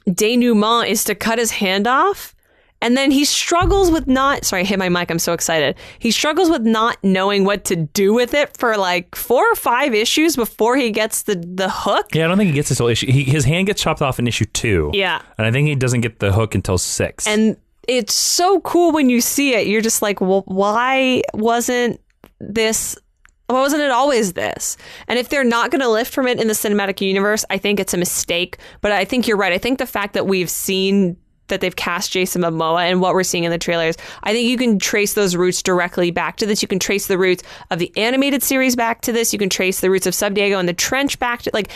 denouement is to cut his hand off. And then he struggles with sorry, I hit my mic. I'm so excited. He struggles with not knowing what to do with it for like 4 or 5 issues before he gets the hook. Yeah, I don't think he gets this whole issue. His hand gets chopped off in issue 2. Yeah. And I think he doesn't get the hook until 6. And it's so cool when you see it. You're just like, well, why wasn't it always this? And if they're not going to lift from it in the cinematic universe, I think it's a mistake. But I think you're right. I think the fact that we've seen that they've cast Jason Momoa and what we're seeing in the trailers, I think you can trace those roots directly back to this. You can trace the roots of the animated series back to this. You can trace the roots of Sub Diego and the Trench back to like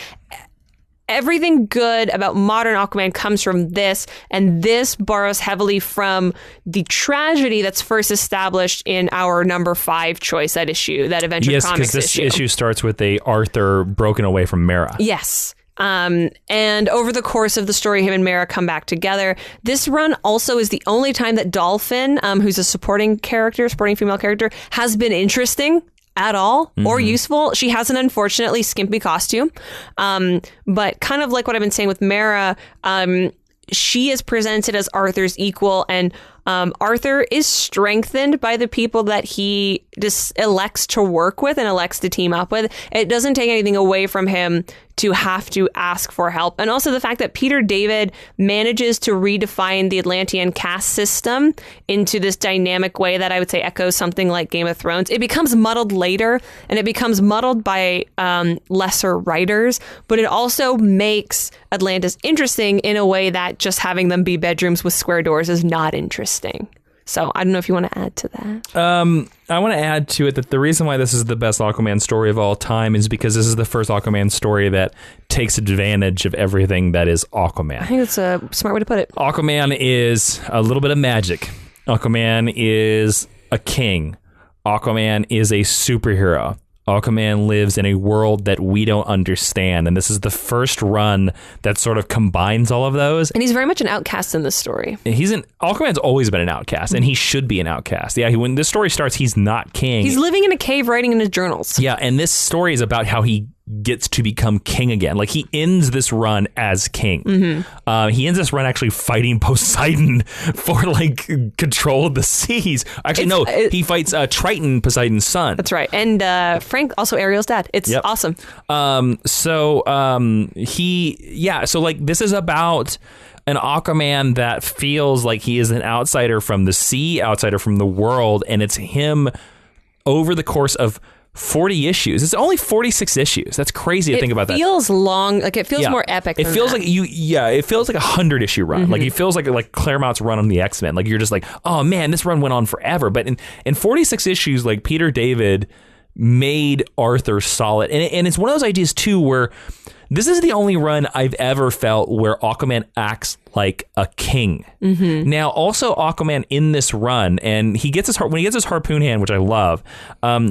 everything good about modern Aquaman comes from this, and this borrows heavily from the tragedy that's first established in our number 5 choice, that issue, that Adventure Comics issue. Yes, because this issue starts with a Arthur broken away from Mera. Yes. And over the course of the story, him and Mera come back together. This run also is the only time that Dolphin, who's a supporting female character, has been interesting at all or useful. She has an unfortunately skimpy costume. But kind of like what I've been saying with Mera, she is presented as Arthur's equal, and Arthur is strengthened by the people that he just elects to work with and elects to team up with. It doesn't take anything away from him to have to ask for help. And also the fact that Peter David manages to redefine the Atlantean caste system into this dynamic way that I would say echoes something like Game of Thrones. It becomes muddled later, and it becomes muddled by lesser writers, but it also makes Atlantis interesting in a way that just having them be bedrooms with square doors is not interesting. So I don't know if you want to add to that. I want to add to it that the reason why this is the best Aquaman story of all time is because this is the first Aquaman story that takes advantage of everything that is Aquaman. I think that's a smart way to put it. Aquaman is a little bit of magic. Aquaman is a king. Aquaman is a superhero. Aquaman lives in a world that we don't understand, and this is the first run that sort of combines all of those. And he's very much an outcast in this story. Aquaman's always been an outcast, and he should be an outcast. Yeah, when this story starts, he's not king. He's living in a cave writing in his journals. Yeah, and this story is about how he gets to become king again. Like, he ends this run as king. He ends this run actually fighting Poseidon for like control of the seas. Actually, he fights Triton, Poseidon's son. That's right. And Frank, also Ariel's dad. It's awesome. So this is about an Aquaman that feels like he is an outsider from the sea, outsider from the world, and it's him over the course of 40 issues. It's only 46 issues. That's crazy to think about that. It feels long. Like, it feels more epic. It feels like it feels like a 100-issue run. Like, it feels like Claremont's run on the X-Men. Like, you're just like, oh man, this run went on forever. But in 46 issues, like, Peter David made Arthur solid. And it's one of those ideas too where this is the only run I've ever felt where Aquaman acts like a king. Now, also Aquaman in this run, and when he gets his harpoon hand, which I love,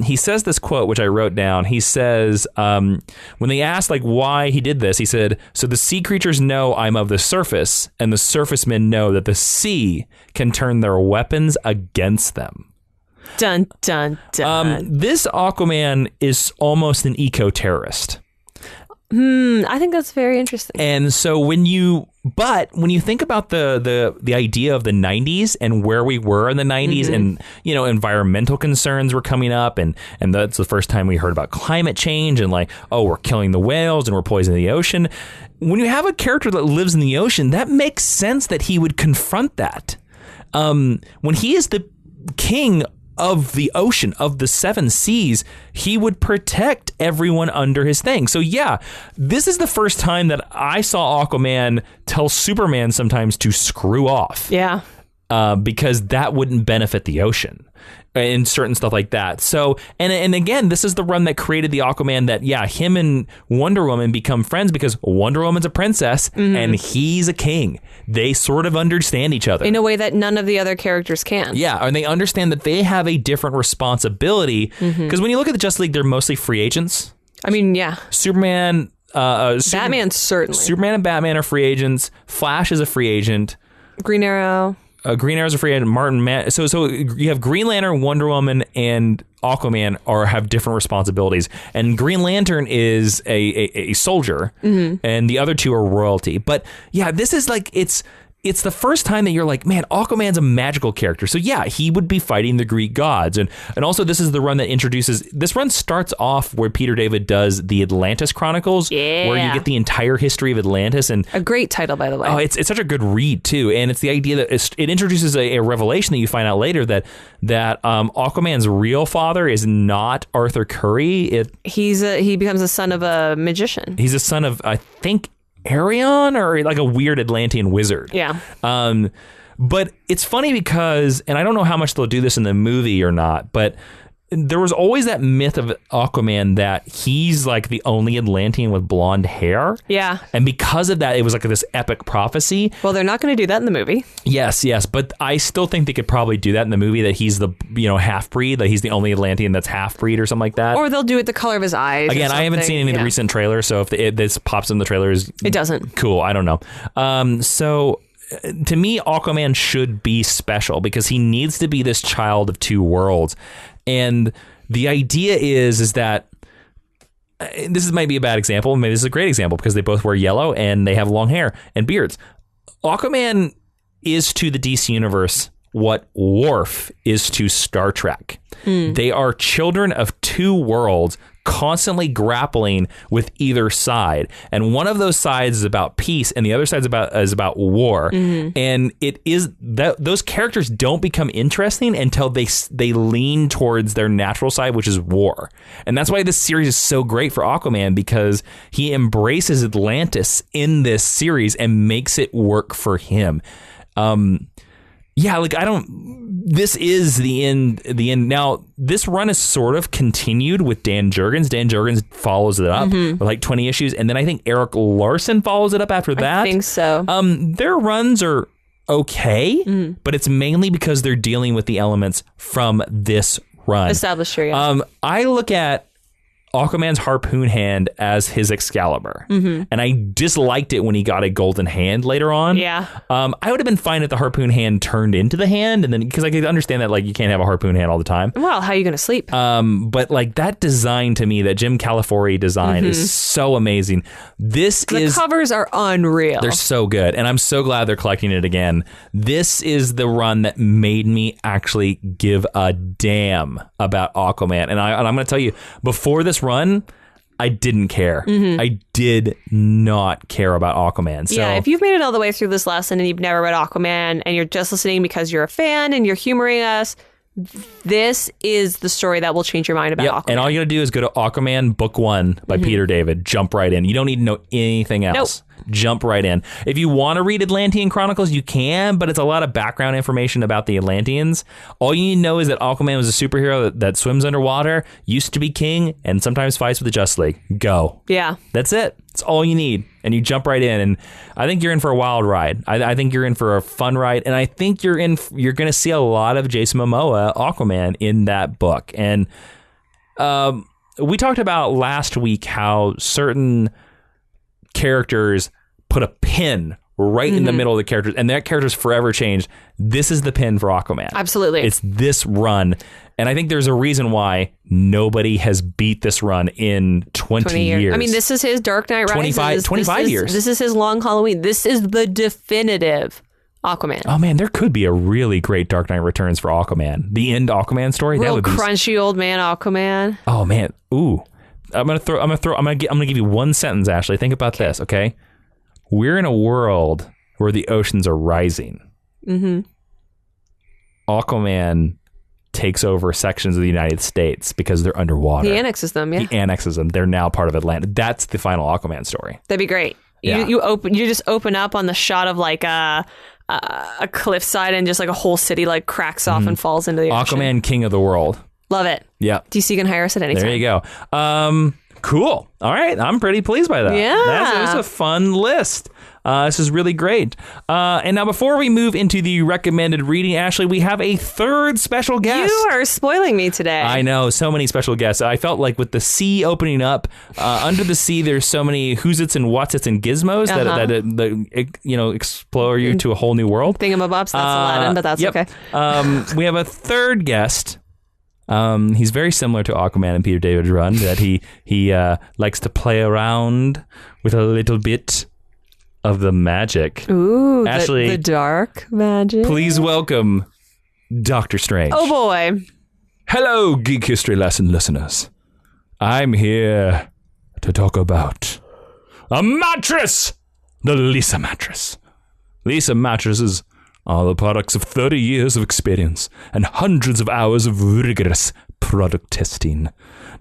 he says this quote, which I wrote down. He says, when they asked like why he did this, he said, "So the sea creatures know I'm of the surface, and the surface men know that the sea can turn their weapons against them." Dun, dun, dun. This Aquaman is almost an eco-terrorist. I think that's very interesting. And so when you think about the idea of the 90s and where we were in the 90s, and environmental concerns were coming up, and that's the first time we heard about climate change and like, oh, we're killing the whales and we're poisoning the ocean. When you have a character that lives in the ocean, that makes sense that he would confront that. When he is the king of the ocean, of the 7 seas, he would protect everyone under his thing. So yeah, this is the first time that I saw Aquaman tell Superman sometimes to screw off. Yeah. because that wouldn't benefit the ocean and certain stuff like that. So, and again, this is the run that created the Aquaman that, him and Wonder Woman become friends because Wonder Woman's a princess and he's a king. They sort of understand each other. In a way that none of the other characters can. Yeah, and they understand that they have a different responsibility because when you look at the Justice League, they're mostly free agents. I mean, yeah. Superman... Batman, certainly. Superman and Batman are free agents. Flash is a free agent. Green Arrow. Green Arrow's a free agent. So you have Green Lantern, Wonder Woman, and Aquaman have different responsibilities. And Green Lantern is a soldier, and the other two are royalty. But yeah, this is like it's the first time that you're like, man, Aquaman's a magical character. So yeah, he would be fighting the Greek gods. And also this is the run that this run starts off where Peter David does the Atlantis Chronicles, where you get the entire history of Atlantis. And a great title, by the way. Oh, it's such a good read too. And it's the idea that it introduces a revelation that you find out later that Aquaman's real father is not Arthur Curry. He becomes a son of a magician. He's a son of, I think, Arion, or like a weird Atlantean wizard. Yeah. But it's funny because, and I don't know how much they'll do this in the movie or not, but there was always that myth of Aquaman that he's like the only Atlantean with blonde hair. Yeah. And because of that, it was like this epic prophecy. Well, they're not going to do that in the movie. Yes. But I still think they could probably do that in the movie, that he's the, half-breed, that he's the only Atlantean that's half-breed or something like that. Or they'll do it the color of his eyes. Again, I haven't seen any of the recent trailers, so if this pops in the trailers... It doesn't. Cool, I don't know. So... To me, Aquaman should be special because he needs to be this child of two worlds. And the idea is that this might be a bad example. Maybe this is a great example because they both wear yellow and they have long hair and beards. Aquaman is to the DC universe what Worf is to Star Trek. They are children of two worlds constantly grappling with either side, and one of those sides is about peace and the other side is about war. And it is that those characters don't become interesting until they lean towards their natural side, which is war. And that's why this series is so great for Aquaman, because he embraces Atlantis in this series and makes it work for him. This is the end. Now, this run is sort of continued with Dan Jurgens. Dan Jurgens follows it up with like 20 issues. And then I think Eric Larson follows it up after that. I think so. Their runs are okay, but it's mainly because they're dealing with the elements from this run. Established here, yeah. I look at Aquaman's harpoon hand as his Excalibur. And I disliked it when he got a golden hand later on. Yeah. I would have been fine if the harpoon hand turned into the hand, and then because I could understand that like you can't have a harpoon hand all the time. Well, how are you going to sleep? But like that design to me, that Jim Calafiore design is so amazing. The covers are unreal. They're so good, and I'm so glad they're collecting it again. This is the run that made me actually give a damn about Aquaman, and I'm going to tell you, before this run, I didn't care. I did not care about Aquaman. So, yeah, if you've made it all the way through this lesson and you've never read Aquaman and you're just listening because you're a fan and you're humoring us, this is the story that will change your mind about Aquaman. And all you gotta do is go to Aquaman Book 1 by Peter David. Jump right in. You don't need to know anything else. Jump right in. If you want to read Atlantean Chronicles, you can, but it's a lot of background information about the Atlanteans. All you need to know is that Aquaman was a superhero that swims underwater, used to be king, and sometimes fights with the Justice League. Go. Yeah. That's it. That's all you need. And you jump right in. And I think you're in for a wild ride. I think you're in for a fun ride. And I think you're going to see a lot of Jason Momoa, Aquaman, in that book. And we talked about last week how certain characters put a pin right in the middle of the characters, and that character's forever changed. This is the pin for Aquaman. Absolutely. It's this run. And I think there's a reason why nobody has beat this run in 20 years. I mean, this is his Dark Knight Rises. 25 years. This is his Long Halloween. This is the definitive Aquaman. Oh man, there could be a really great Dark Knight Returns for Aquaman. The end Aquaman story. Real crunchy old man Aquaman. Oh man. Ooh. I'm gonna give you one sentence, Ashley. Think about this, okay? We're in a world where the oceans are rising. Aquaman takes over sections of the United States because they're underwater. He annexes them, yeah. He annexes them. They're now part of Atlantis. That's the final Aquaman story. That'd be great. Yeah. You just open up on the shot of like a a cliffside and just like a whole city like cracks off and falls into the ocean. Aquaman, king of the world. Love it. Yeah. DC can hire us at any time. There you go. Cool. All right. I'm pretty pleased by that. Yeah. That's a fun list. This is really great. And now before we move into the recommended reading, Ashley, we have a third special guest. You are spoiling me today. I know. So many special guests. I felt like with the sea opening up, under the sea, there's so many who's-its and what's-its and gizmos that explore you to a whole new worord. Thingamabobs, that's Aladdin, but that's okay. We have a third guest. He's very similar to Aquaman and Peter David's run, that he likes to play around with a little bit of the magic. Ooh, Ashley, the dark magic. Please welcome Dr. Strange. Oh boy. Hello, Geek History Lesson listeners. I'm here to talk about a mattress, the Lisa mattress. Lisa mattresses are the products of 30 years of experience and hundreds of hours of rigorous product testing.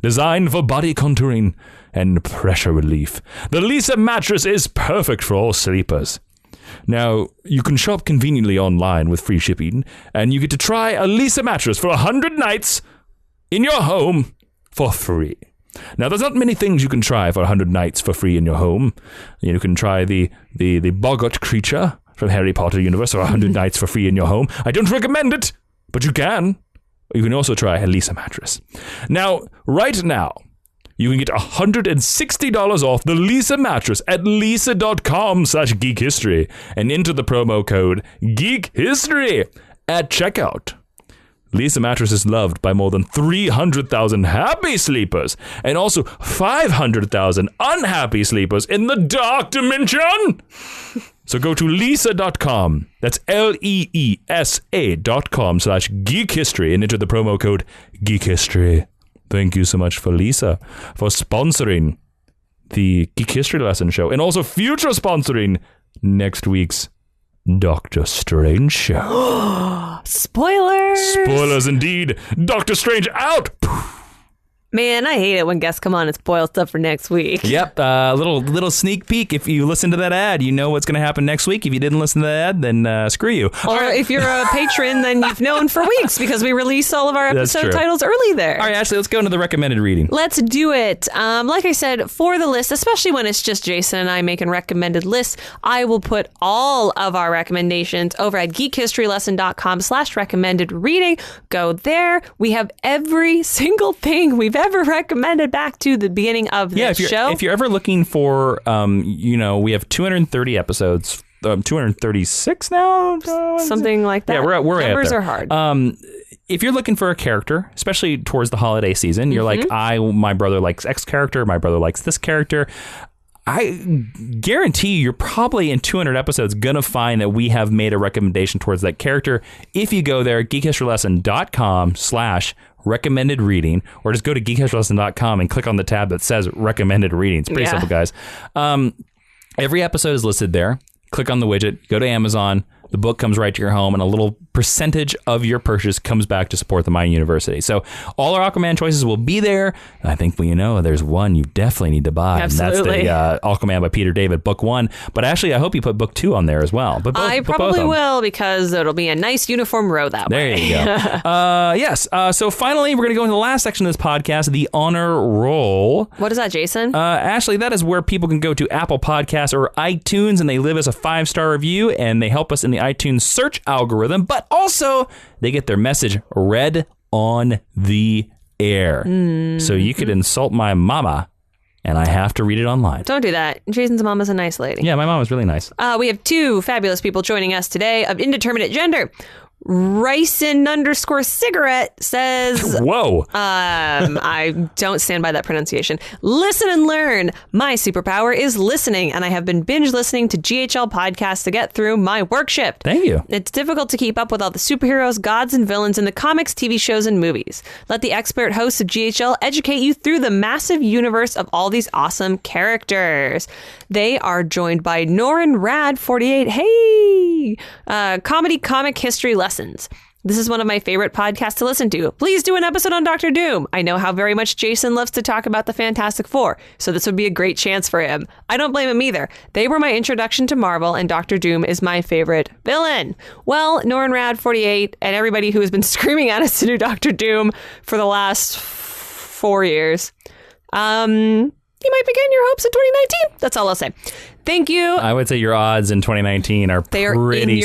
Designed for body contouring and pressure relief, the Lisa mattress is perfect for all sleepers. Now, you can shop conveniently online with free shipping, and you get to try a Lisa mattress for 100 nights in your home for free. Now, there's not many things you can try for 100 nights for free in your home. You can try the Boggart creature from Harry Potter universe for 100 nights for free in your home. I don't recommend it, but you can. You can also try a Lisa mattress. Now, right now, you can get $160 off the Lisa mattress at lisa.com/geekhistory and enter the promo code GEEKHISTORY at checkout. Lisa mattress is loved by more than 300,000 happy sleepers and also 500,000 unhappy sleepers in the dark dimension. So go to lisa.com, that's LEESA.com/geekhistory and enter the promo code GEEKHISTORY. Thank you so much for Lisa for sponsoring the Geek History Lesson show and also future sponsoring next week's Doctor Strange show. Spoilers! Spoilers indeed. Doctor Strange out! Man, I hate it when guests come on and spoil stuff for next week. Yep, little sneak peek. If you listen to that ad, you know what's going to happen next week. If you didn't listen to that ad, then screw you. Or if you're a patron, then you've known for weeks because we release all of our episode titles early there. All right, Ashley, let's go into the recommended reading. Let's do it. Like I said, for the list, especially when it's just Jason and I making recommended lists, I will put all of our recommendations over at geekhistorylesson.com/recommended reading. Go there. We have every single thing we've ever recommended back to the beginning of this show. If you're ever looking for, we have 230 episodes, 236 now? Something like that. Yeah, we're Numbers there. are hard. If you're looking for a character, especially towards the holiday season, you're like, my brother likes X character, my brother likes this character. I guarantee you're probably in 200 episodes going to find that we have made a recommendation towards that character. If you go there, geekhistorylesson.com/recommended reading, or just go to geekhistorylesson.com and click on the tab that says recommended reading. It's pretty simple, guys. Every episode is listed there. Click on the widget, go to Amazon. The book comes right to your home, and a little percentage of your purchase comes back to support the Mind University. So all our Aquaman choices will be there. I think there's one you definitely need to buy. Absolutely. And that's the Aquaman by Peter David, book 1. But actually, I hope you put book 2 on there as well. But I probably will, because it'll be a nice uniform row that way. There you go. Yes. So finally, we're going to go into the last section of this podcast, the honor roll. What is that, Jason? Ashley, that is where people can go to Apple Podcasts or iTunes, and they leave us a 5-star review, and they help us in the iTunes search algorithm, but also they get their message read on the air. So you could insult my mama, and I have to read it online. Don't do that. Jason's mama's a nice lady. Yeah, my mom is really nice. We have 2 fabulous people joining us today of indeterminate gender. Ryson_cigarette says, whoa. I don't stand by that pronunciation. Listen and learn. My superpower is listening, and I have been binge listening to GHL podcasts to get through my work shift. Thank you. It's difficult to keep up with all the superheroes, gods, and villains in the comics, TV shows, and movies. Let the expert hosts of GHL educate you through the massive universe of all these awesome characters. They are joined by Norin Rad 48. Hey! Comedy comic history lessons. This is one of my favorite podcasts to listen to. Please do an episode on Doctor Doom. I know how very much Jason loves to talk about the Fantastic Four, so this would be a great chance for him. I don't blame him either. They were my introduction to Marvel, and Doctor Doom is my favorite villain. Well, NornRad48 and everybody who has been screaming at us to do Doctor Doom for the last 4 years, you might begin your hopes in 2019. That's all I'll say. Thank you. I would say your odds in 2019 are pretty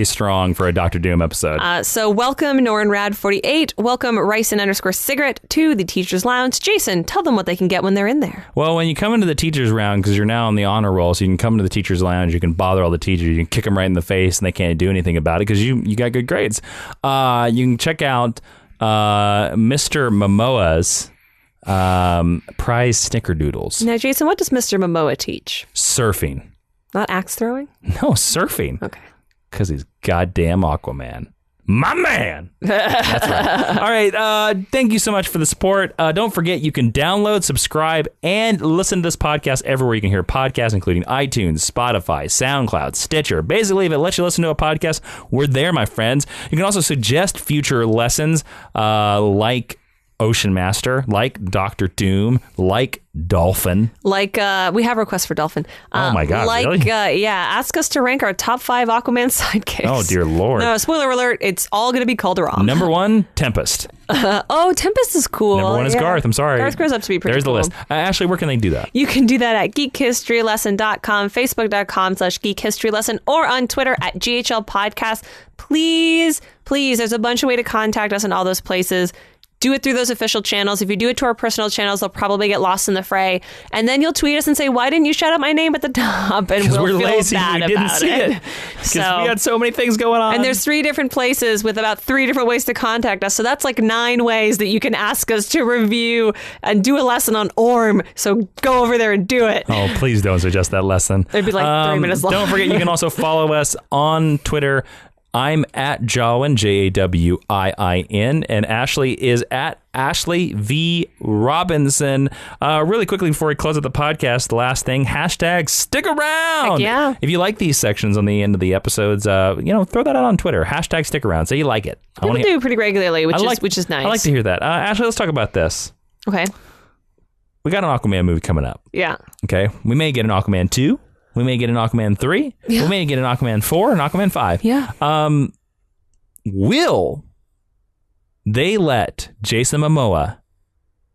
strong for a Doctor Doom episode. So welcome NornRad48. Welcome Ryson_Cigarette to the Teacher's Lounge. Jason, tell them what they can get when they're in there. Well, when you come into the teacher's round, because you're now on the honor roll, so you can come into the Teacher's Lounge, you can bother all the teachers, you can kick them right in the face, and they can't do anything about it because you got good grades. You can check out Mr. Momoa's prize snickerdoodles. Now, Jason, what does Mr. Momoa teach? Surfing. Not axe throwing? No, surfing. Okay. Because he's goddamn Aquaman. My man. That's right. All right. Thank you so much for the support. Don't forget, you can download, subscribe, and listen to this podcast everywhere you can hear podcasts, including iTunes, Spotify, SoundCloud, Stitcher. Basically, if it lets you listen to a podcast, we're there, my friends. You can also suggest future lessons like Ocean Master, like Doctor Doom, like Dolphin. Like, we have requests for Dolphin. Oh my God, like, really? Ask us to rank our top 5 Aquaman sidekicks. Oh, dear Lord. No, spoiler alert, it's all going to be Calderon. Number 1, Tempest. Tempest is cool. Number 1 is Garth. I'm sorry. Garth grows up to be pretty There's cool. the list. Ashley, where can they do that? You can do that at geekhistorylesson.com, facebook.com/geekhistorylesson, or on Twitter at GHL Podcast. Please, there's a bunch of ways to contact us in all those places. Do it through those official channels. If you do it to our personal channels, they'll probably get lost in the fray. And then you'll tweet us and say, why didn't you shout out my name at the top? And we'll we're feel lazy. bad We didn't about see it. Because we had so many things going on. And there's 3 different places with about 3 different ways to contact us. So that's like 9 ways that you can ask us to review and do a lesson on Orm. So go over there and do it. Oh, please don't suggest that lesson. It'd be like 3 minutes long. Don't forget, you can also follow us on Twitter. I'm at Jawiin, Jawiin, and Ashley is at Ashley V. Robinson. Really quickly before we close out the podcast, the last thing, hashtag stick around. Heck yeah. If you like these sections on the end of the episodes, throw that out on Twitter. Hashtag stick around. Say you like it. People do pretty regularly, which is nice. I like to hear that. Ashley, let's talk about this. Okay. We got an Aquaman movie coming up. Yeah. Okay. We may get an Aquaman 2. We may get an Aquaman 3. Yeah. We may get an Aquaman 4 and Aquaman 5. Yeah. Will they let Jason Momoa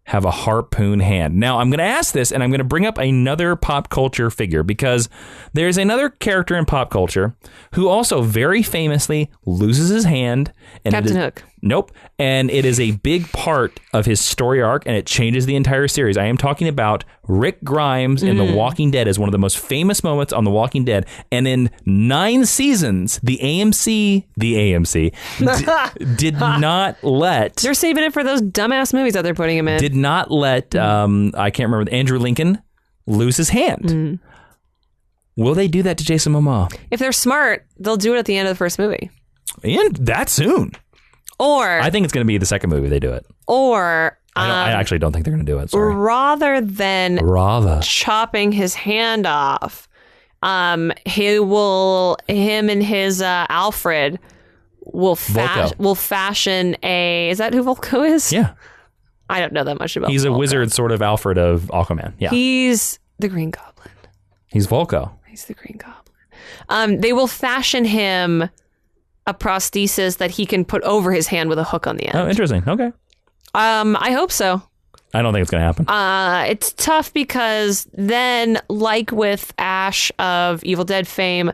have a harpoon hand? Now, I'm going to ask this, and I'm going to bring up another pop culture figure, because there's another character in pop culture who also very famously loses his hand. And Captain Hook. Nope. And it is a big part of his story arc, and it changes the entire series. I am talking about Rick Grimes in The Walking Dead as one of the most famous moments on The Walking Dead. And in 9 seasons, the AMC did not let... They're saving it for those dumbass movies that they're putting him in. Did not let, I can't remember, Andrew Lincoln lose his hand. Will they do that to Jason Momoa? If they're smart, they'll do it at the end of the first movie. And that soon. Or I think it's going to be the second movie they do it. Or I actually don't think they're going to do it. Sorry. Rather than chopping his hand off, him and his Alfred will fashion a. Is that who Volko is? Yeah. I don't know that much about. He's a Volko. wizard, sort of Alfred of Aquaman. Yeah. He's the Green Goblin. He's Volko. He's the Green Goblin. They will fashion him a prosthesis that he can put over his hand with a hook on the end. Oh, interesting. Okay. I hope so. I don't think it's going to happen. It's tough because then, like with Ash of Evil Dead fame,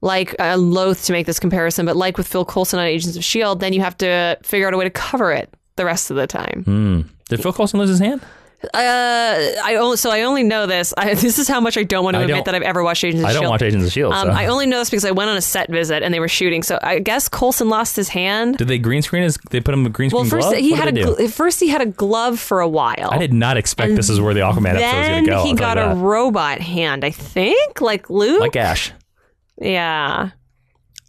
like, I'm loath to make this comparison, but like with Phil Coulson on Agents of S.H.I.E.L.D., then you have to figure out a way to cover it the rest of the time. Did Phil Coulson lose his hand? I only know this. This is how much I don't want to admit that I've ever watched Agents of S.H.I.E.L.D. I don't watch Agents of S.H.I.E.L.D. So. I only know this because I went on a set visit and they were shooting. So I guess Coulson lost his hand. Did they green screen they put him a green screen glove? First he had a glove for a while. I did not expect this is where the Aquaman episode was going to go. Then he got a robot hand, I think, like Luke. Like Ash. Yeah.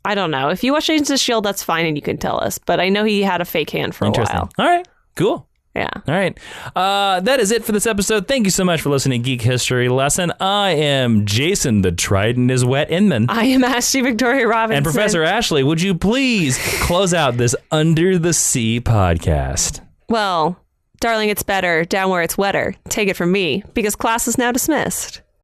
I don't know. If you watch Agents of S.H.I.E.L.D., that's fine and you can tell us. But I know he had a fake hand for a while. All right. Cool. Yeah. All right. That is it for this episode. Thank you so much for listening to Geek History Lesson. I am Jason, the Trident is wet Inman. I am Ashley Victoria Robinson. And Professor Ashley, would you please close out this Under the Sea podcast? Well, darling, it's better down where it's wetter. Take it from me, because class is now dismissed.